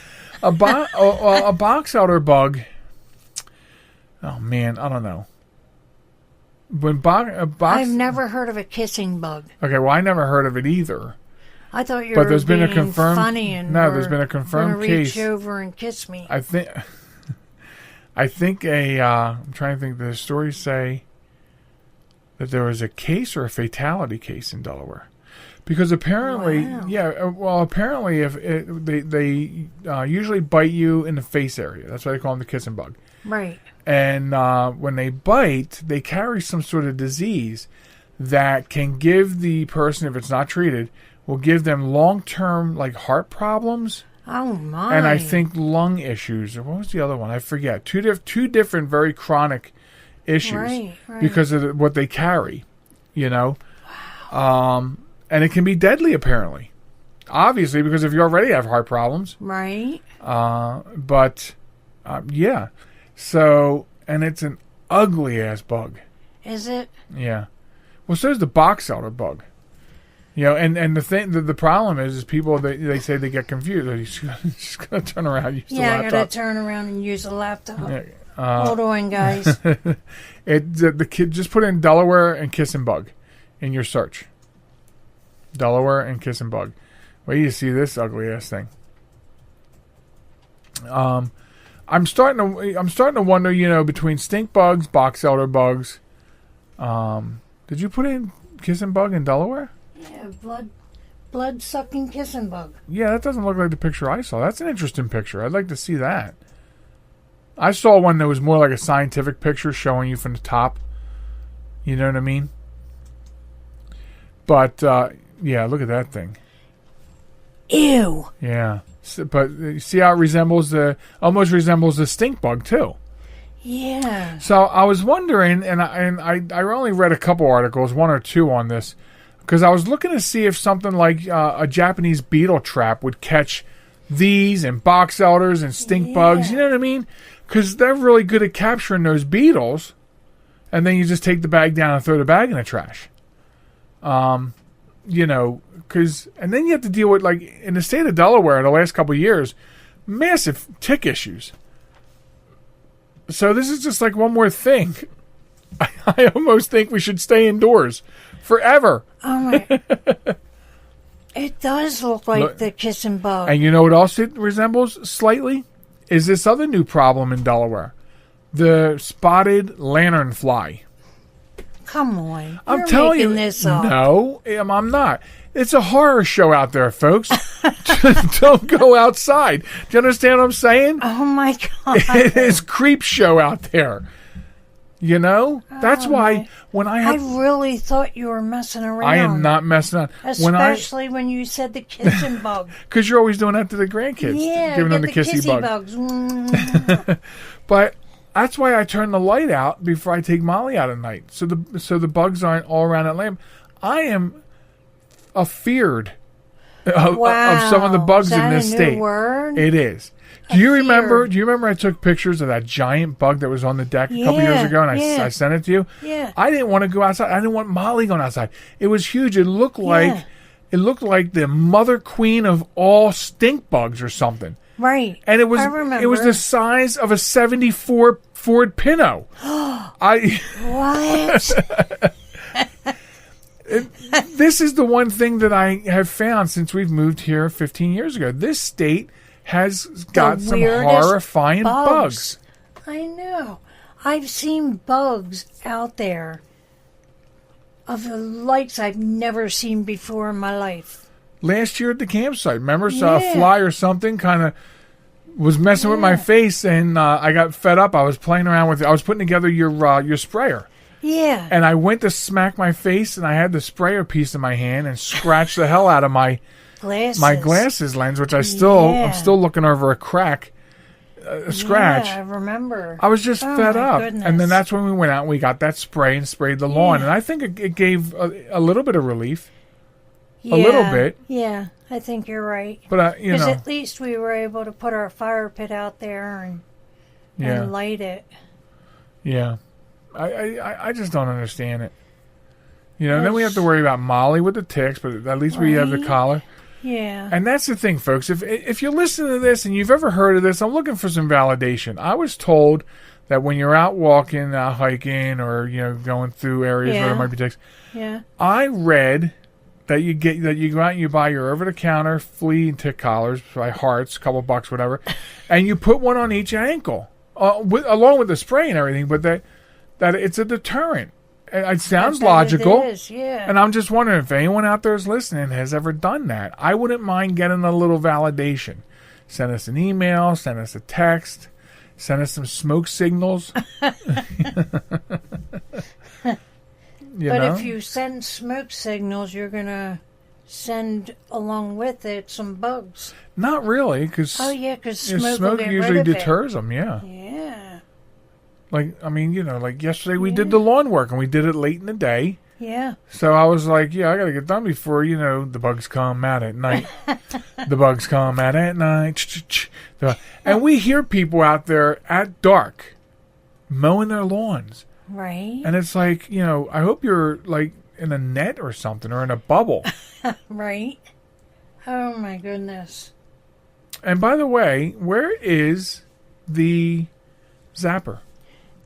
Speaker 3: a box elder bug. Oh man, I don't know.
Speaker 4: I've never heard of a kissing bug.
Speaker 3: Okay, well, I never heard of it either.
Speaker 4: I thought you
Speaker 3: but
Speaker 4: were
Speaker 3: there's been
Speaker 4: being
Speaker 3: a confirmed,
Speaker 4: funny and
Speaker 3: there's been a confirmed case.
Speaker 4: Reach over and kiss me.
Speaker 3: I think I'm trying to think. The stories say that there was a case or a fatality case in Delaware, because apparently, apparently if they usually bite you in the face area. That's why they call them the kissing bug.
Speaker 4: Right.
Speaker 3: And when they bite, they carry some sort of disease that can give the person, if it's not treated, will give them long-term heart problems.
Speaker 4: Oh my!
Speaker 3: And I think lung issues, or what was the other one? I forget. Two different very chronic issues,
Speaker 4: right.
Speaker 3: because of what they carry, Wow. And it can be deadly, apparently. Obviously, because if you already have heart problems,
Speaker 4: right?
Speaker 3: Yeah. So, and it's an ugly ass bug.
Speaker 4: Is it?
Speaker 3: Yeah. Well, so is the box elder bug. And the thing, the problem is people they say they get confused. They're just gonna turn around and use the laptop.
Speaker 4: Yeah, I gotta turn around and use the laptop.
Speaker 3: Yeah,
Speaker 4: hold on, guys.
Speaker 3: The kid just put in Delaware and kissing bug in your search. Delaware and kissing bug. Wait, you see this ugly ass thing. I'm starting to wonder, between stink bugs, box elder bugs. Did you put in kissing bug in Delaware?
Speaker 4: Yeah, blood sucking kissing bug.
Speaker 3: Yeah, that doesn't look like the picture I saw. That's an interesting picture. I'd like to see that. I saw one that was more like a scientific picture showing you from the top. You know what I mean? But yeah, look at that thing.
Speaker 4: Ew.
Speaker 3: Yeah. But see how it almost resembles the stink bug too.
Speaker 4: Yeah.
Speaker 3: So I was wondering, and I only read a couple articles, 1 or 2 on this, because I was looking to see if something like a Japanese beetle trap would catch these and box elders and stink bugs. You know what I mean? Because they're really good at capturing those beetles, and then you just take the bag down and throw the bag in the trash. You know, and then you have to deal with, like, in the state of Delaware the last couple of years, massive tick issues. So this is just like one more thing. I almost think we should stay indoors forever.
Speaker 4: Oh my! It does look like the kissing bug.
Speaker 3: And you know what else it resembles slightly? Is this other new problem in Delaware. The spotted lanternfly.
Speaker 4: Come on.
Speaker 3: I'm telling you.
Speaker 4: This up.
Speaker 3: No, I'm not. It's a horror show out there, folks. Don't go outside. Do you understand what I'm saying?
Speaker 4: Oh, my God.
Speaker 3: It is creep show out there. You know? That's why when I
Speaker 4: really thought you were messing around.
Speaker 3: I am not messing around.
Speaker 4: Especially when you said the kissing bug.
Speaker 3: Because you're always doing that to the grandkids.
Speaker 4: Yeah,
Speaker 3: giving them the
Speaker 4: kissy
Speaker 3: bugs.
Speaker 4: Mm.
Speaker 3: But that's why I turn the light out before I take Molly out at night. So the bugs aren't all around that lamp. I am afeared of some of the bugs in this state.
Speaker 4: Word?
Speaker 3: It is. Do you remember I took pictures of that giant bug that was on the deck a couple years ago, and I sent it to you?
Speaker 4: Yeah.
Speaker 3: I didn't want to go outside. I didn't want Molly going outside. It was huge. It looked like the mother queen of all stink bugs or something.
Speaker 4: Right.
Speaker 3: And it was
Speaker 4: I remember.
Speaker 3: It was the size of a 74 Ford Pinto.
Speaker 4: What?
Speaker 3: This is the one thing that I have found since we've moved here 15 years ago. This state has got some horrifying bugs.
Speaker 4: I know. I've seen bugs out there of the lights I've never seen before in my life.
Speaker 3: Last year at the campsite, remember, saw a fly or something kind of was messing with my face, and I got fed up. I was playing around with it. I was putting together your sprayer.
Speaker 4: Yeah.
Speaker 3: And I went to smack my face, and I had the sprayer piece in my hand and scratched the hell out of my glasses lens, which I'm still looking over a crack, scratch.
Speaker 4: Yeah, I remember.
Speaker 3: I was just fed up.
Speaker 4: Goodness.
Speaker 3: And then that's when we went out and we got that spray and sprayed the lawn. And I think it gave a little bit of relief.
Speaker 4: Yeah,
Speaker 3: a little bit.
Speaker 4: Yeah, I think you're right.
Speaker 3: But,
Speaker 4: because at least we were able to put our fire pit out there and light it.
Speaker 3: Yeah. I just don't understand it. You know, and then we have to worry about Molly with the ticks, but at least we have the collar.
Speaker 4: Yeah.
Speaker 3: And that's the thing, folks. If you're listening to this and you've ever heard of this, I'm looking for some validation. I was told that when you're out walking, out hiking, or, you know, going through areas where there might be ticks.
Speaker 4: Yeah.
Speaker 3: I read that you go out and you buy your over-the-counter flea and tick collars by Hearts, a couple bucks, whatever, and you put one on each ankle, along with the spray and everything, but that it's a deterrent. It sounds logical.
Speaker 4: It is, yeah.
Speaker 3: And I'm just wondering if anyone out there is listening has ever done that. I wouldn't mind getting a little validation. Send us an email, send us a text, send us some smoke signals.
Speaker 4: If you send smoke signals, you're going to send along with it some bugs.
Speaker 3: Not really, because
Speaker 4: smoke
Speaker 3: usually deters them, yeah.
Speaker 4: Yeah.
Speaker 3: Like yesterday we did the lawn work, and we did it late in the day.
Speaker 4: Yeah.
Speaker 3: So I was like, I got to get done before, the bugs come out at night. The bugs come out at night. And we hear people out there at dark mowing their lawns.
Speaker 4: Right.
Speaker 3: And it's like, I hope you're like in a net or something, or in a bubble.
Speaker 4: Right. Oh, my goodness.
Speaker 3: And by the way, where is the zapper?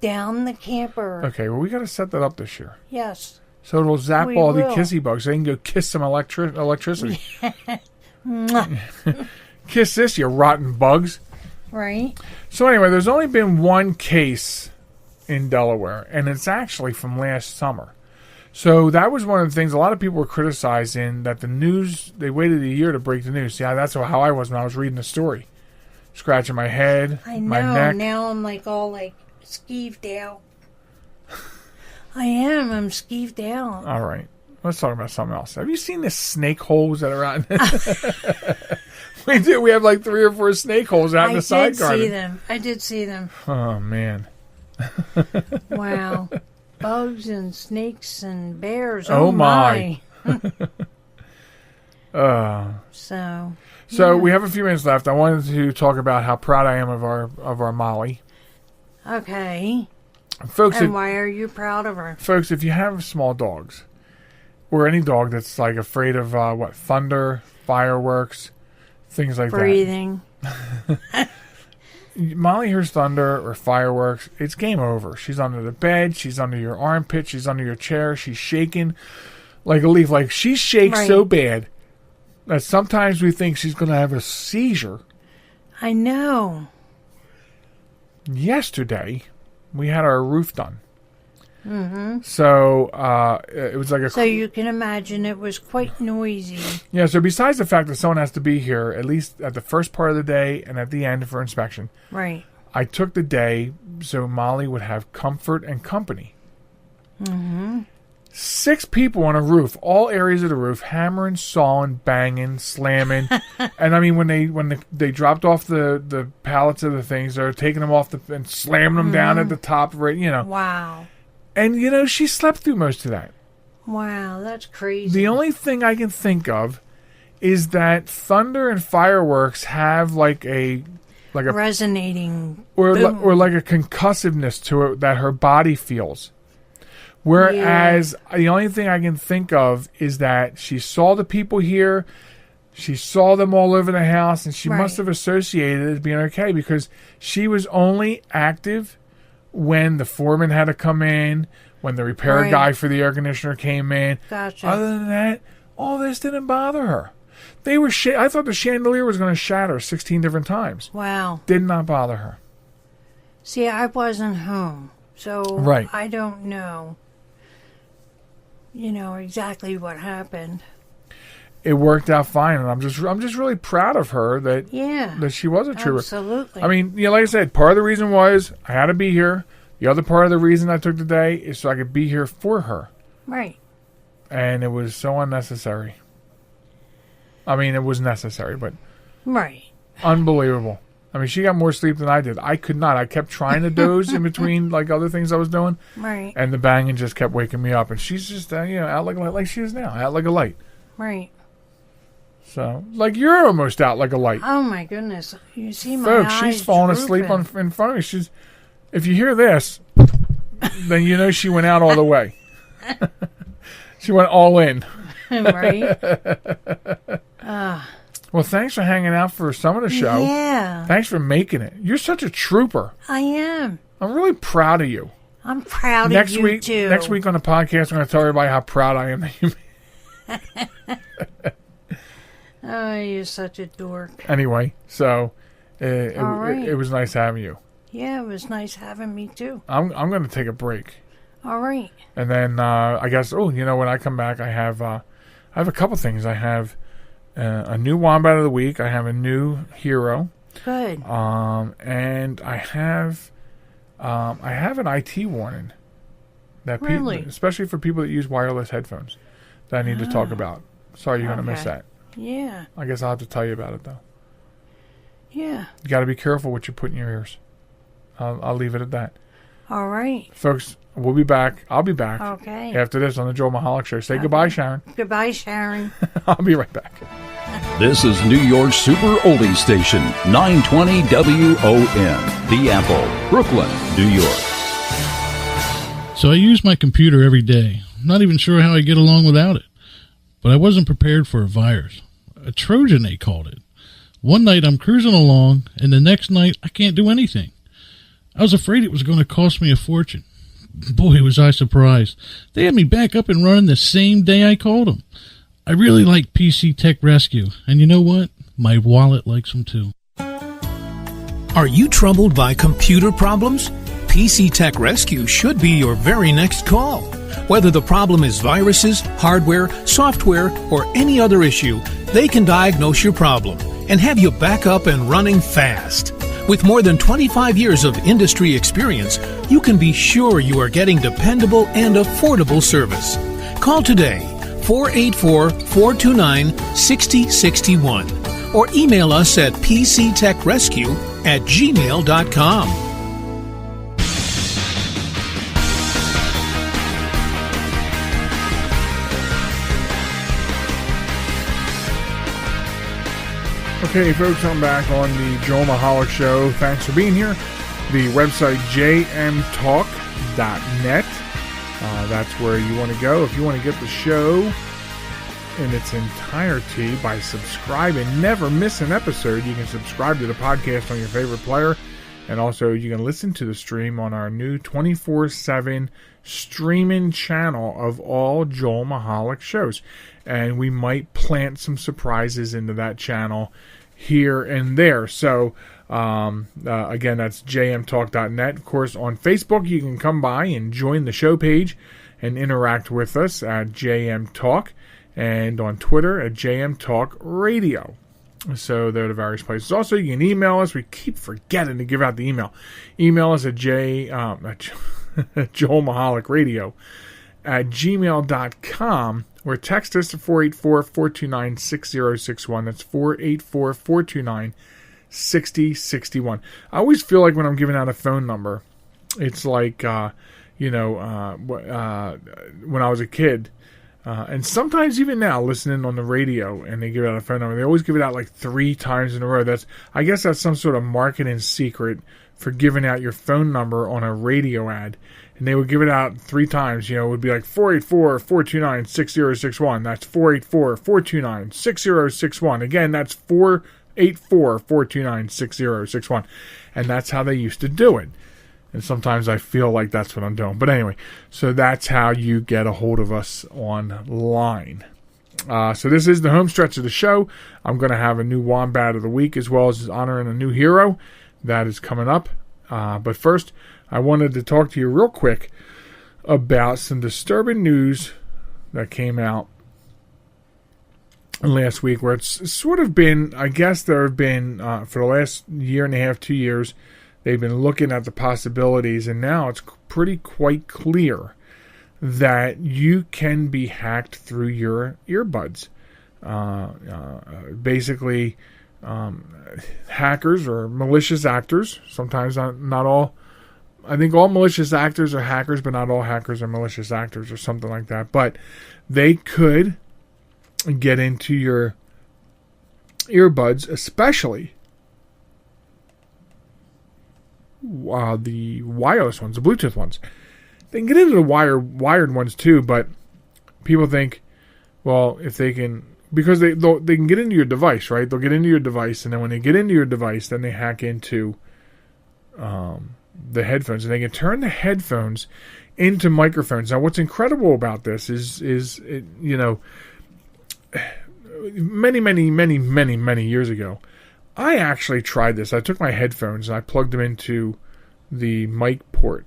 Speaker 4: Down the camper.
Speaker 3: Okay, well, we got to set that up this year.
Speaker 4: Yes.
Speaker 3: So it'll zap the kissy bugs. So they can go kiss some electricity. Kiss this, you rotten bugs.
Speaker 4: Right.
Speaker 3: So anyway, there's only been one case in Delaware, and it's actually from last summer. So that was one of the things a lot of people were criticizing, that the news, they waited a year to break the news. See, that's how I was when I was reading the story. Scratching my head, my neck.
Speaker 4: Now I'm all skeeved out. I'm skeeved out.
Speaker 3: All right. Let's talk about something else. Have you seen the snake holes that are out? We do. We have like 3 or 4 snake holes out in the side garden.
Speaker 4: I did see them.
Speaker 3: Oh, man.
Speaker 4: Wow. Bugs and snakes and bears.
Speaker 3: Oh, my.
Speaker 4: So
Speaker 3: we have a few minutes left. I wanted to talk about how proud I am of our Molly.
Speaker 4: Okay.
Speaker 3: Folks,
Speaker 4: and why are you proud of her?
Speaker 3: Folks, if you have small dogs, or any dog that's like afraid of thunder, fireworks, things like
Speaker 4: Breathing.
Speaker 3: that. Molly hears thunder or fireworks, it's game over. She's under the bed, she's under your armpit, she's under your chair, she's shaking like a leaf. Like, she shakes so bad that sometimes we think she's going to have a seizure.
Speaker 4: I know.
Speaker 3: Yesterday, we had our roof done. Mm-hmm. So it was like a...
Speaker 4: So you can imagine it was quite noisy.
Speaker 3: Yeah, so besides the fact that someone has to be here, at least at the first part of the day and at the end for inspection,
Speaker 4: right?
Speaker 3: I took the day so Molly would have comfort and company.
Speaker 4: Mm-hmm.
Speaker 3: 6 people on a roof, all areas of the roof, hammering, sawing, banging, slamming. And I mean, when they dropped off the pallets of the things, they're taking them off and slamming them down at the top, right?
Speaker 4: Wow.
Speaker 3: And, she slept through most of that.
Speaker 4: Wow, that's crazy.
Speaker 3: The only thing I can think of is that thunder and fireworks have like a
Speaker 4: resonating
Speaker 3: or like a concussiveness to it that her body feels. Whereas the only thing I can think of is that she saw the people here, she saw them all over the house, and she must have associated it as being okay because she was only active when the foreman had to come in, when the repair guy for the air conditioner came in.
Speaker 4: Gotcha.
Speaker 3: Other than that, all this didn't bother her. They were I thought the chandelier was going to shatter 16 different times.
Speaker 4: Wow.
Speaker 3: Did not bother her.
Speaker 4: See, I wasn't home, so I don't know. Exactly what happened.
Speaker 3: It worked out fine, and I'm just really proud of her that she was a trooper.
Speaker 4: Absolutely.
Speaker 3: I mean, like I said, part of the reason was I had to be here. The other part of the reason I took the day is so I could be here for her.
Speaker 4: Right.
Speaker 3: And it was so unnecessary. I mean, it was necessary, but unbelievable. I mean, she got more sleep than I did. I could not. I kept trying to doze in between like other things I was doing.
Speaker 4: Right.
Speaker 3: And the banging just kept waking me up. And she's just, out like a light, like she is now, out like a light.
Speaker 4: Right.
Speaker 3: So, like you're almost out like a light.
Speaker 4: Oh my goodness! You see my
Speaker 3: folks,
Speaker 4: eyes
Speaker 3: she's falling asleep in front of me. She's, if you hear this, then you know she went out all the way. She went all in.
Speaker 4: Right.
Speaker 3: Well, thanks for hanging out for some of the show.
Speaker 4: Yeah.
Speaker 3: Thanks for making it. You're such a trooper.
Speaker 4: I am.
Speaker 3: I'm really proud of you.
Speaker 4: I'm proud of you too.
Speaker 3: Next week on the podcast, I'm going to tell everybody how proud I am that you.
Speaker 4: Oh, you're such a dork.
Speaker 3: Anyway, so it was nice having you.
Speaker 4: Yeah, it was nice having me too.
Speaker 3: I'm going to take a break.
Speaker 4: All right.
Speaker 3: And then I guess when I come back, I have a couple things. I have a new Wombat of the Week. I have a new hero.
Speaker 4: Good.
Speaker 3: And I have an IT warning that people, especially for people that use wireless headphones, that I need to talk about. Sorry, you're going to miss that.
Speaker 4: Yeah.
Speaker 3: I guess I'll have to tell you about it though.
Speaker 4: Yeah.
Speaker 3: You got to be careful what you put in your ears. I'll leave it at that.
Speaker 4: All right.
Speaker 3: Folks, we'll be back. I'll be back.
Speaker 4: Okay.
Speaker 3: After this on the Joel Michalec Show. Say goodbye, Sharon.
Speaker 4: Goodbye, Sharon.
Speaker 3: I'll be right back.
Speaker 9: This is New York's Super Oldie Station, 920 WON, The Apple, Brooklyn, New York.
Speaker 10: So I use my computer every day. I'm not even sure how I get along without it. But I wasn't prepared for a virus. A Trojan, they called it. One night I'm cruising along, and the next night I can't do anything. I was afraid it was going to cost me a fortune. Boy, was I surprised. They had me back up and running the same day I called them. I really like PC Tech Rescue, and you know what? My wallet likes them too.
Speaker 11: Are you troubled by computer problems? PC Tech Rescue should be your very next call. Whether the problem is viruses, hardware, software, or any other issue, they can diagnose your problem and have you back up and running fast. With more than 25 years of industry experience, you can be sure you are getting dependable and affordable service. Call today, 484-429-6061, or email us at pctechrescue@gmail.com.
Speaker 3: Okay, folks, I'm back on the Joel Michalec Show. Thanks for being here. The website, jmtalk.net. That's where you want to go. If you want to get the show in its entirety by subscribing, never miss an episode, you can subscribe to the podcast on your favorite player. And also, you can listen to the stream on our new 24/7 streaming channel of all Joel Michalec shows. And we might plant some surprises into that channel here and there. So, again, that's jmtalk.net. Of course, on Facebook, you can come by and join the show page and interact with us at jmtalk. And on Twitter at jmtalkradio. So there are the various places. Also, you can email us. We keep forgetting to give out the email. Email us at joelmahalecradio@gmail.com, or text us to 484-429-6061. That's 484-429-6061. I always feel like when I'm giving out a phone number, it's like, when I was a kid, and sometimes even now, listening on the radio, and they give out a phone number, they always give it out like 3 times in a row. I guess that's some sort of marketing secret for giving out your phone number on a radio ad. And they would give it out 3 times. It would be like 484-429-6061. That's 484-429-6061. Again, that's 484-429-6061. And that's how they used to do it. And sometimes I feel like that's what I'm doing. But anyway, so that's how you get a hold of us online. So this is the home stretch of the show. I'm going to have a new Wombat of the week, as well as honoring a new hero. That is coming up. But first, I wanted to talk to you real quick about some disturbing news that came out last week, where it's sort of been, I guess there have been, for the last year and a half, 2 years, they've been looking at the possibilities, and now it's quite clear that you can be hacked through your earbuds. Basically, hackers or malicious actors, sometimes not all, I think all malicious actors are hackers, but not all hackers are malicious actors, or something like that. But they could get into your earbuds, especially the wireless ones, the Bluetooth ones. They can get into the wired ones too, but people think, well, if they can, because they can get into your device, right? They'll get into your device, and then when they get into your device, then they hack into the headphones, and they can turn the headphones into microphones. Now, what's incredible about this is many years ago, I actually tried this. I took my headphones and I plugged them into the mic port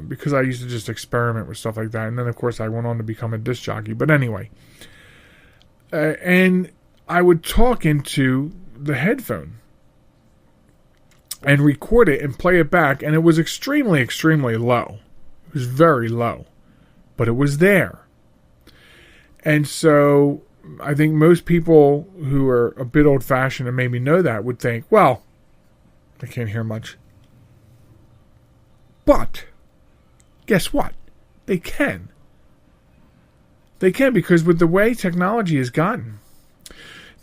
Speaker 3: because I used to just experiment with stuff like that. And then, of course, I went on to become a disc jockey. But anyway, and I would talk into the headphone and record it and play it back. And it was extremely, extremely low. It was very low. But it was there. And so I think most people who are a bit old-fashioned and maybe know that would think, well, I can't hear much. But guess what? They can. They can, because with the way technology has gotten,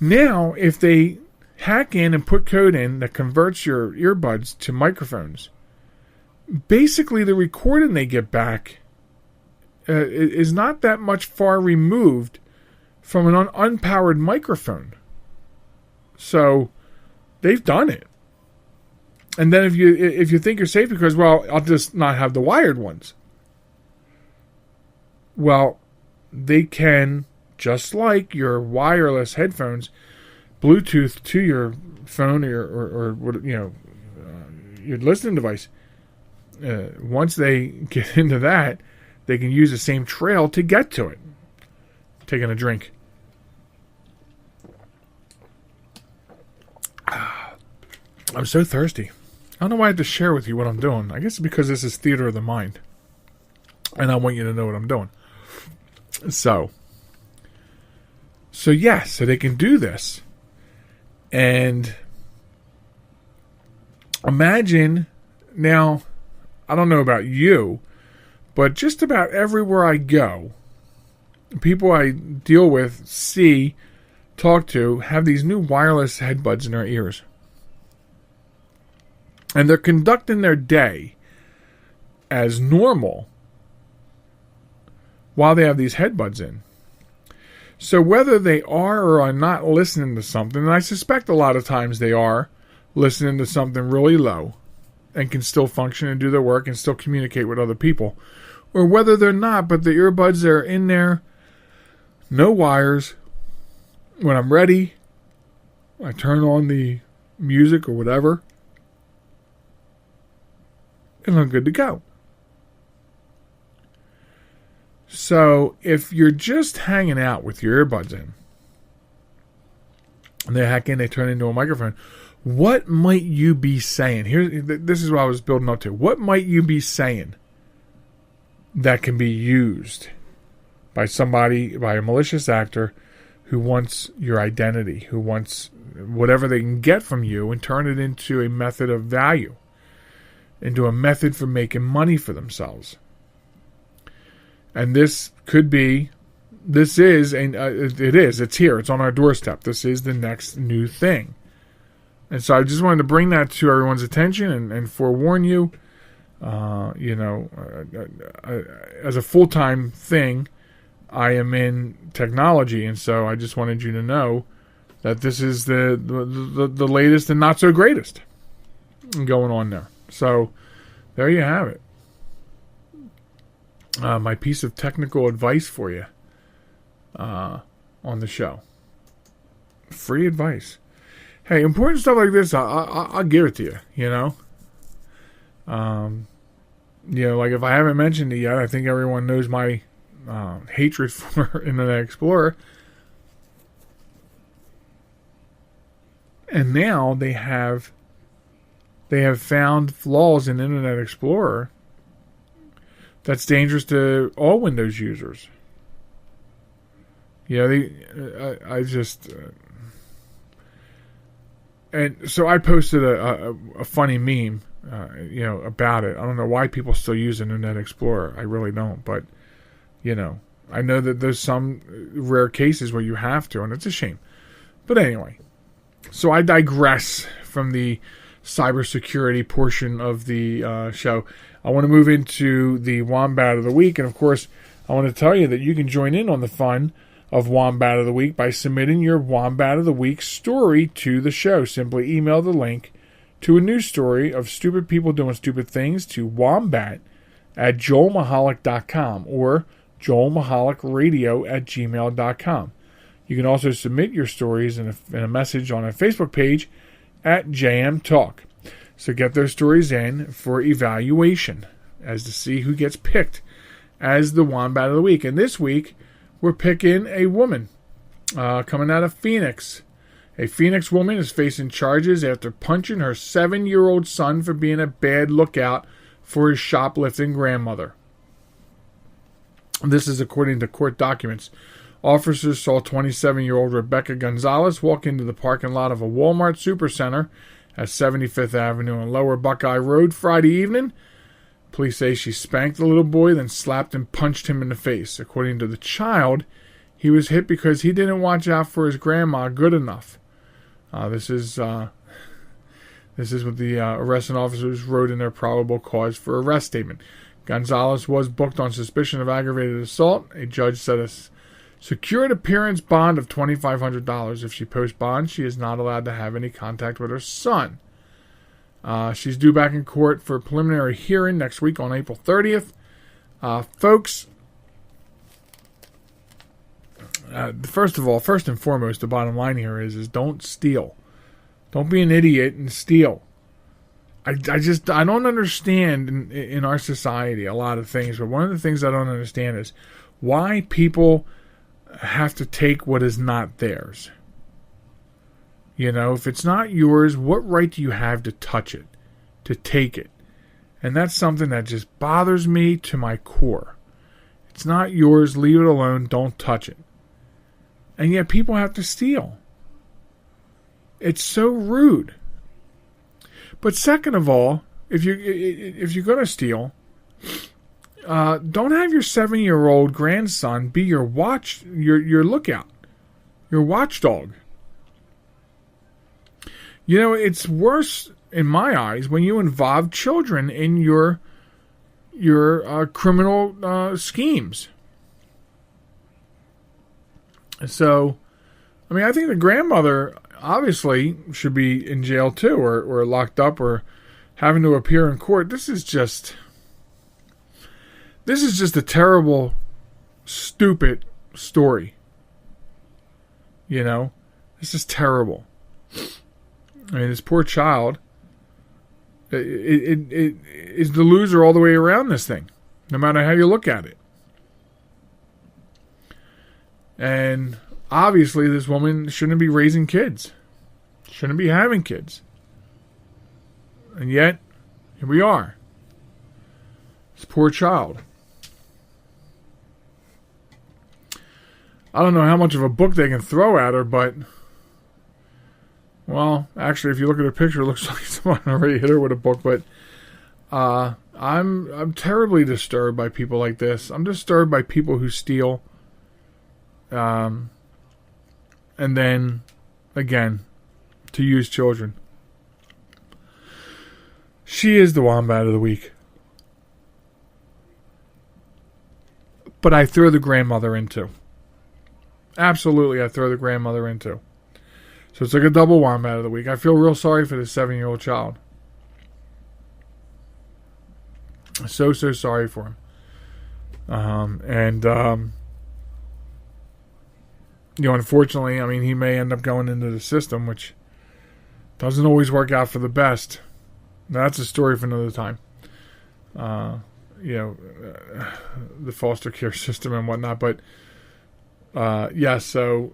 Speaker 3: now if they hack in and put code in that converts your earbuds to microphones, basically the recording they get back is not that much far removed from an unpowered microphone. So they've done it. And then if you think you're safe because, well, I'll just not have the wired ones. Well, they can, just like your wireless headphones, Bluetooth to your phone or your listening device. Once they get into that, they can use the same trail to get to it. Taking a drink. I'm so thirsty. I don't know why I have to share with you what I'm doing. I guess it's because this is theater of the mind. And I want you to know what I'm doing. So they can do this. And imagine, now, I don't know about you, but just about everywhere I go, people I deal with see talk to have these new wireless headbuds in their ears. And they're conducting their day as normal while they have these headbuds in. So whether they are or are not listening to something, and I suspect a lot of times they are listening to something really low and can still function and do their work and still communicate with other people, or whether they're not, but the earbuds are in there, no wires. When I'm ready, I turn on the music or whatever, and I'm good to go. So if you're just hanging out with your earbuds in, and they hack in, they turn into a microphone, what might you be saying? This is what I was building up to. What might you be saying that can be used by somebody, by a malicious actor who wants your identity, who wants whatever they can get from you and turn it into a method of value, into a method for making money for themselves? And it's here, it's on our doorstep. This is the next new thing. And so I just wanted to bring that to everyone's attention and forewarn you, as a full-time thing, I am in technology, and so I just wanted you to know that this is the latest and not so greatest going on there. So there you have it. My piece of technical advice for you on the show. Free advice. Hey, important stuff like this, I'll give it to you, you know? Like if I haven't mentioned it yet, I think everyone knows my hatred for Internet Explorer. And now they have found flaws in Internet Explorer that's dangerous to all Windows users. And so I posted a funny meme, about it. I don't know why people still use Internet Explorer. I really don't, but I know that there's some rare cases where you have to, and it's a shame. But anyway, so I digress from the cybersecurity portion of the show. I want to move into the Wombat of the Week, and of course, I want to tell you that you can join in on the fun of Wombat of the Week by submitting your Wombat of the Week story to the show. Simply email the link to a news story of stupid people doing stupid things to wombat@joelmichalec.com or joelmichalecradio@gmail.com. You can also submit your stories in a message on a Facebook page at JM Talk. So get those stories in for evaluation as to see who gets picked as the Wombat of the Week. And this week, we're picking a woman coming out of Phoenix. A Phoenix woman is facing charges after punching her 7-year-old son for being a bad lookout for his shoplifting grandmother. This is according to court documents. Officers saw 27-year-old Rebecca Gonzalez walk into the parking lot of a Walmart Supercenter at 75th Avenue and Lower Buckeye Road Friday evening. Police say she spanked the little boy, then slapped and punched him in the face. According to the child, he was hit because he didn't watch out for his grandma good enough. This is what the arresting officers wrote in their probable cause for arrest statement. Gonzalez was booked on suspicion of aggravated assault. A judge set a secured appearance bond of $2,500. If she posts bond, she is not allowed to have any contact with her son. She's due back in court for a preliminary hearing next week on April 30th. Folks, first and foremost, the bottom line here is don't steal. Don't be an idiot and steal. I don't understand in our society a lot of things, but one of the things I don't understand is why people have to take what is not theirs. If it's not yours, what right do you have to touch it, to take it? And that's something that just bothers me to my core. It's not yours, leave it alone, don't touch it. And yet people have to steal. It's so rude. But second of all, if you're going to steal, don't have your 7-year-old grandson be your lookout. your watchdog. You know, it's worse in my eyes when you involve children in your criminal schemes. So, I mean, I think the grandmother obviously should be in jail too, or locked up, or having to appear in court. This is just a terrible, stupid story. You know, this is terrible. I mean, this poor child, it is the loser all the way around this thing, no matter how you look at it. And obviously, this woman shouldn't be raising kids, shouldn't be having kids. And yet, here we are. This poor child. I don't know how much of a book they can throw at her, but, well, actually, if you look at her picture, it looks like someone already hit her with a book. But I'm terribly disturbed by people like this. I'm disturbed by people who steal, and then, again, to use children. She is the Wombat of the Week. But I throw the grandmother in too. Absolutely, I throw the grandmother in too. So it's like a double Wombat of the Week. I feel real sorry for this 7-year-old child. So sorry for him. You know, unfortunately, I mean, he may end up going into the system, which doesn't always work out for the best. That's a story for another time. You know, the foster care system and whatnot. But, so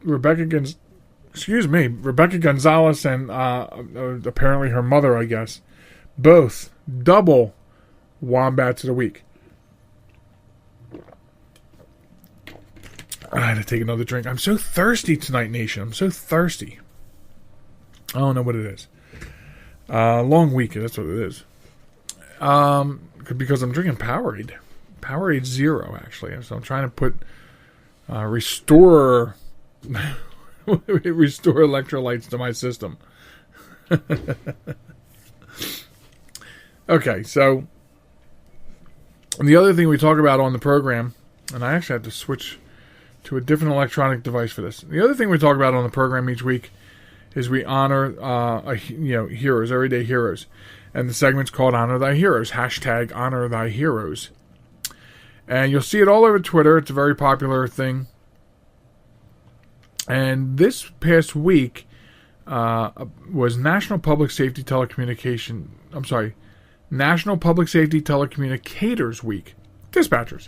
Speaker 3: Rebecca Gonzalez and apparently her mother, I guess, both double Wombats of the Week. I had to take another drink. I'm so thirsty tonight, Nation. I'm so thirsty. I don't know what it is. Long week, that's what it is. Because I'm drinking Powerade. Powerade Zero, actually. So I'm trying to put restore electrolytes to my system. Okay, so the other thing we talk about on the program, and I actually have to switch to a different electronic device for this. The other thing we talk about on the program each week is we honor heroes, everyday heroes. And the segment's called Honor Thy Heroes, hashtag Honor Thy Heroes. And you'll see it all over Twitter. It's a very popular thing. And this past week was National Public Safety Telecommunicators Week. Dispatchers.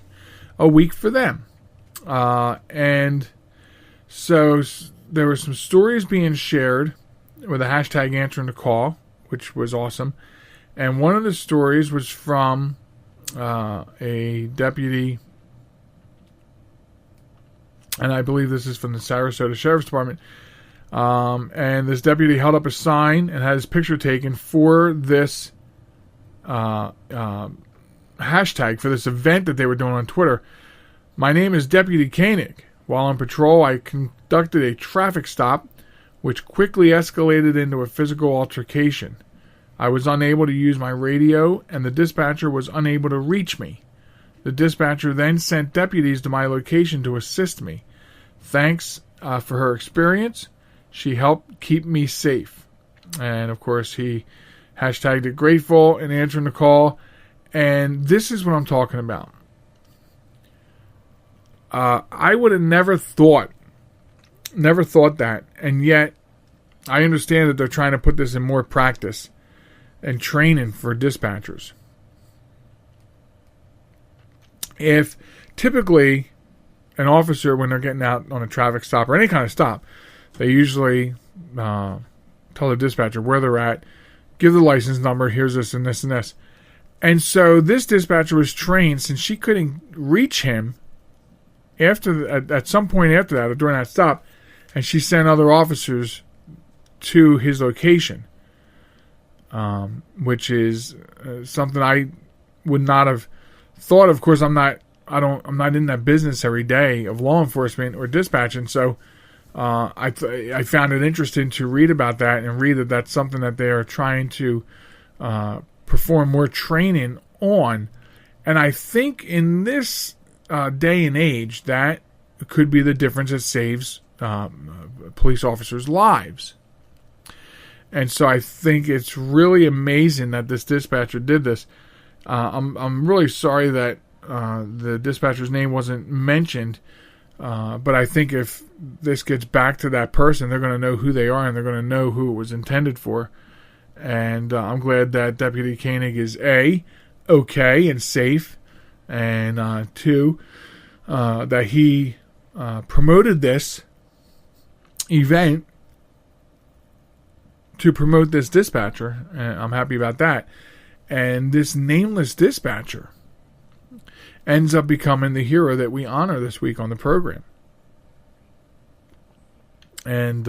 Speaker 3: A week for them. And so there were some stories being shared with a hashtag answering the call, which was awesome. And one of the stories was from a deputy, and I believe this is from the Sarasota Sheriff's Department. And this deputy held up a sign and had his picture taken for this hashtag, for this event that they were doing on Twitter. My name is Deputy Koenig. While on patrol, I conducted a traffic stop, which quickly escalated into a physical altercation. I was unable to use my radio, and the dispatcher was unable to reach me. The dispatcher then sent deputies to my location to assist me. Thanks for her experience. She helped keep me safe. And, of course, he hashtagged it grateful and answering the call. And this is what I'm talking about. I would have never thought that, and yet I understand that they're trying to put this in more practice and training for dispatchers. If typically an officer, when they're getting out on a traffic stop or any kind of stop, they usually tell the dispatcher where they're at, give the license number, here's this and this and this. And so this dispatcher was trained, since she couldn't reach him at some point after that, or during that stop, and she sent other officers to his location, which is something I would not have thought. Of course, I'm not I'm not in that business every day of law enforcement or dispatching, so I found it interesting to read about that and read that that's something that they are trying to perform more training on. And I think in this day and age, that could be the difference that saves police officers' lives. And so I think it's really amazing that this dispatcher did this. I'm really sorry that the dispatcher's name wasn't mentioned, but I think if this gets back to that person, they're going to know who they are and they're going to know who it was intended for. And I'm glad that Deputy Koenig is A, okay and safe, and 2, that he promoted this event to promote this dispatcher, and I'm happy about that. And this nameless dispatcher ends up becoming the hero that we honor this week on the program. And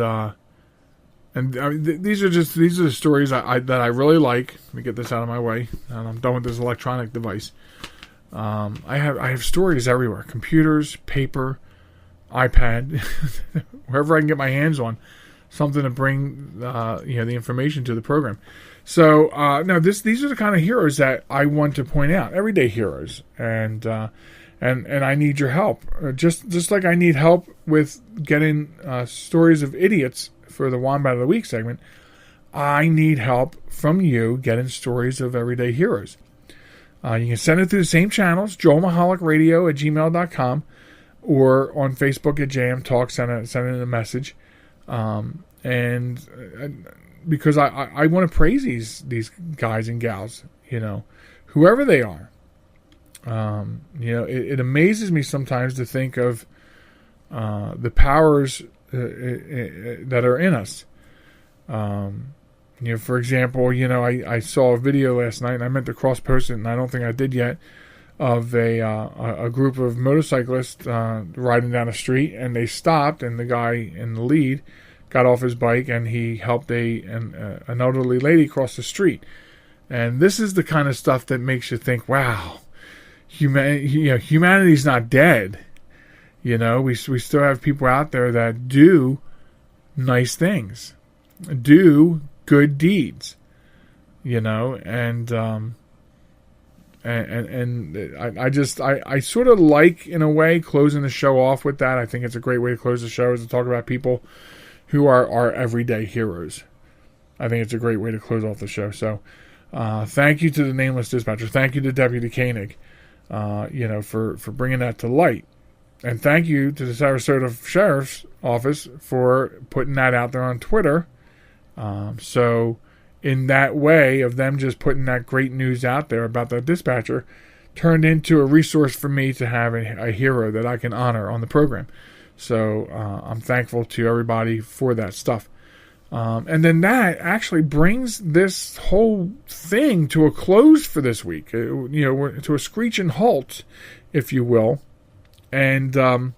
Speaker 3: these are the stories that I really like. Let me get this out of my way, and I'm done with this electronic device. I have stories everywhere: computers, paper, iPad, wherever I can get my hands on something to bring the information to the program. So now these are the kind of heroes that I want to point out, everyday heroes, and I need your help, just like I need help with getting stories of idiots for the Wombat of the Week segment. I need help from you getting stories of everyday heroes. You can send it through the same channels, joelmichalecradio@gmail.com, or on Facebook at JM Talk. Send in a message, because I want to praise these guys and gals, whoever they are. It amazes me sometimes to think of the powers that are in us. For example, I saw a video last night, and I meant to cross-post it, and I don't think I did yet, of a group of motorcyclists riding down a street, and they stopped, and the guy in the lead got off his bike, and he helped an elderly lady cross the street. And this is the kind of stuff that makes you think, wow, humanity's not dead. We still have people out there that do nice things, do good deeds, and I sort of like, in a way, closing the show off with that. I think it's a great way to close the show, is to talk about people who are our everyday heroes. I think it's a great way to close off the show. So thank you to the nameless dispatcher. Thank you to Deputy Koenig, for bringing that to light. And thank you to the Sarasota Sheriff's Office for putting that out there on Twitter. So in that way of them just putting that great news out there about the dispatcher, turned into a resource for me to have a hero that I can honor on the program. So I'm thankful to everybody for that stuff. And then that actually brings this whole thing to a close for this week, to a screeching halt, if you will. And so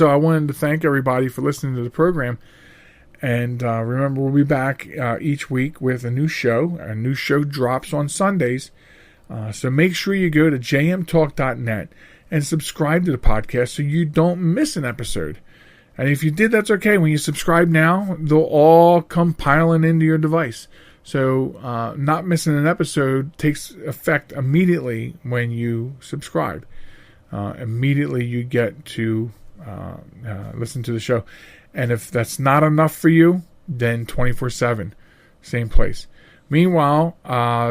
Speaker 3: I wanted to thank everybody for listening to the program. And remember, we'll be back each week with a new show. A new show drops on Sundays. So make sure you go to jmtalk.net and subscribe to the podcast so you don't miss an episode. And if you did, that's okay. When you subscribe now, they'll all come piling into your device. So not missing an episode takes effect immediately when you subscribe. Immediately you get to listen to the show. And if that's not enough for you, then 24/7, same place. Meanwhile,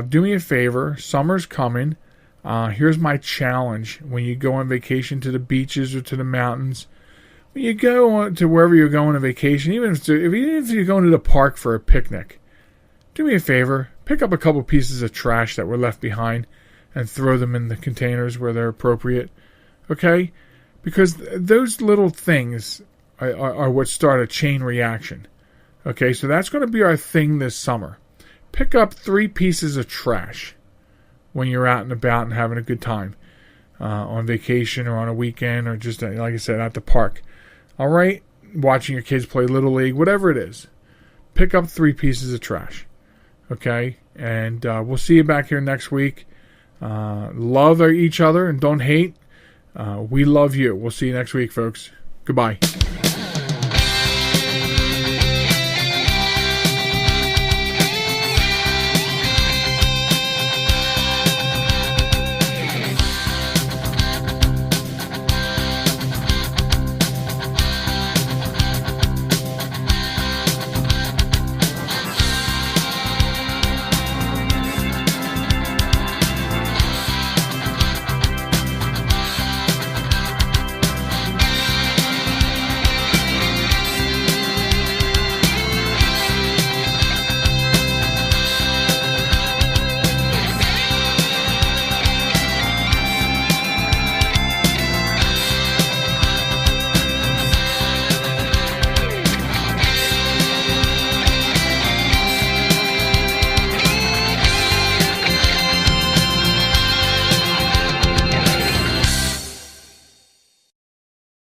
Speaker 3: do me a favor. Summer's coming. Here's my challenge. When you go on vacation to the beaches or to the mountains, when you go to wherever you're going on vacation, even if you're going to the park for a picnic, do me a favor. Pick up a couple pieces of trash that were left behind and throw them in the containers where they're appropriate. Okay? Because those little things are what start a chain reaction. Okay, so that's going to be our thing this summer. Pick up 3 pieces of trash when you're out and about and having a good time on vacation or on a weekend or just, like I said, at the park. All right? Watching your kids play Little League, whatever it is. Pick up 3 pieces of trash. Okay? And we'll see you back here next week. Love each other and don't hate. We love you. We'll see you next week, folks. Goodbye.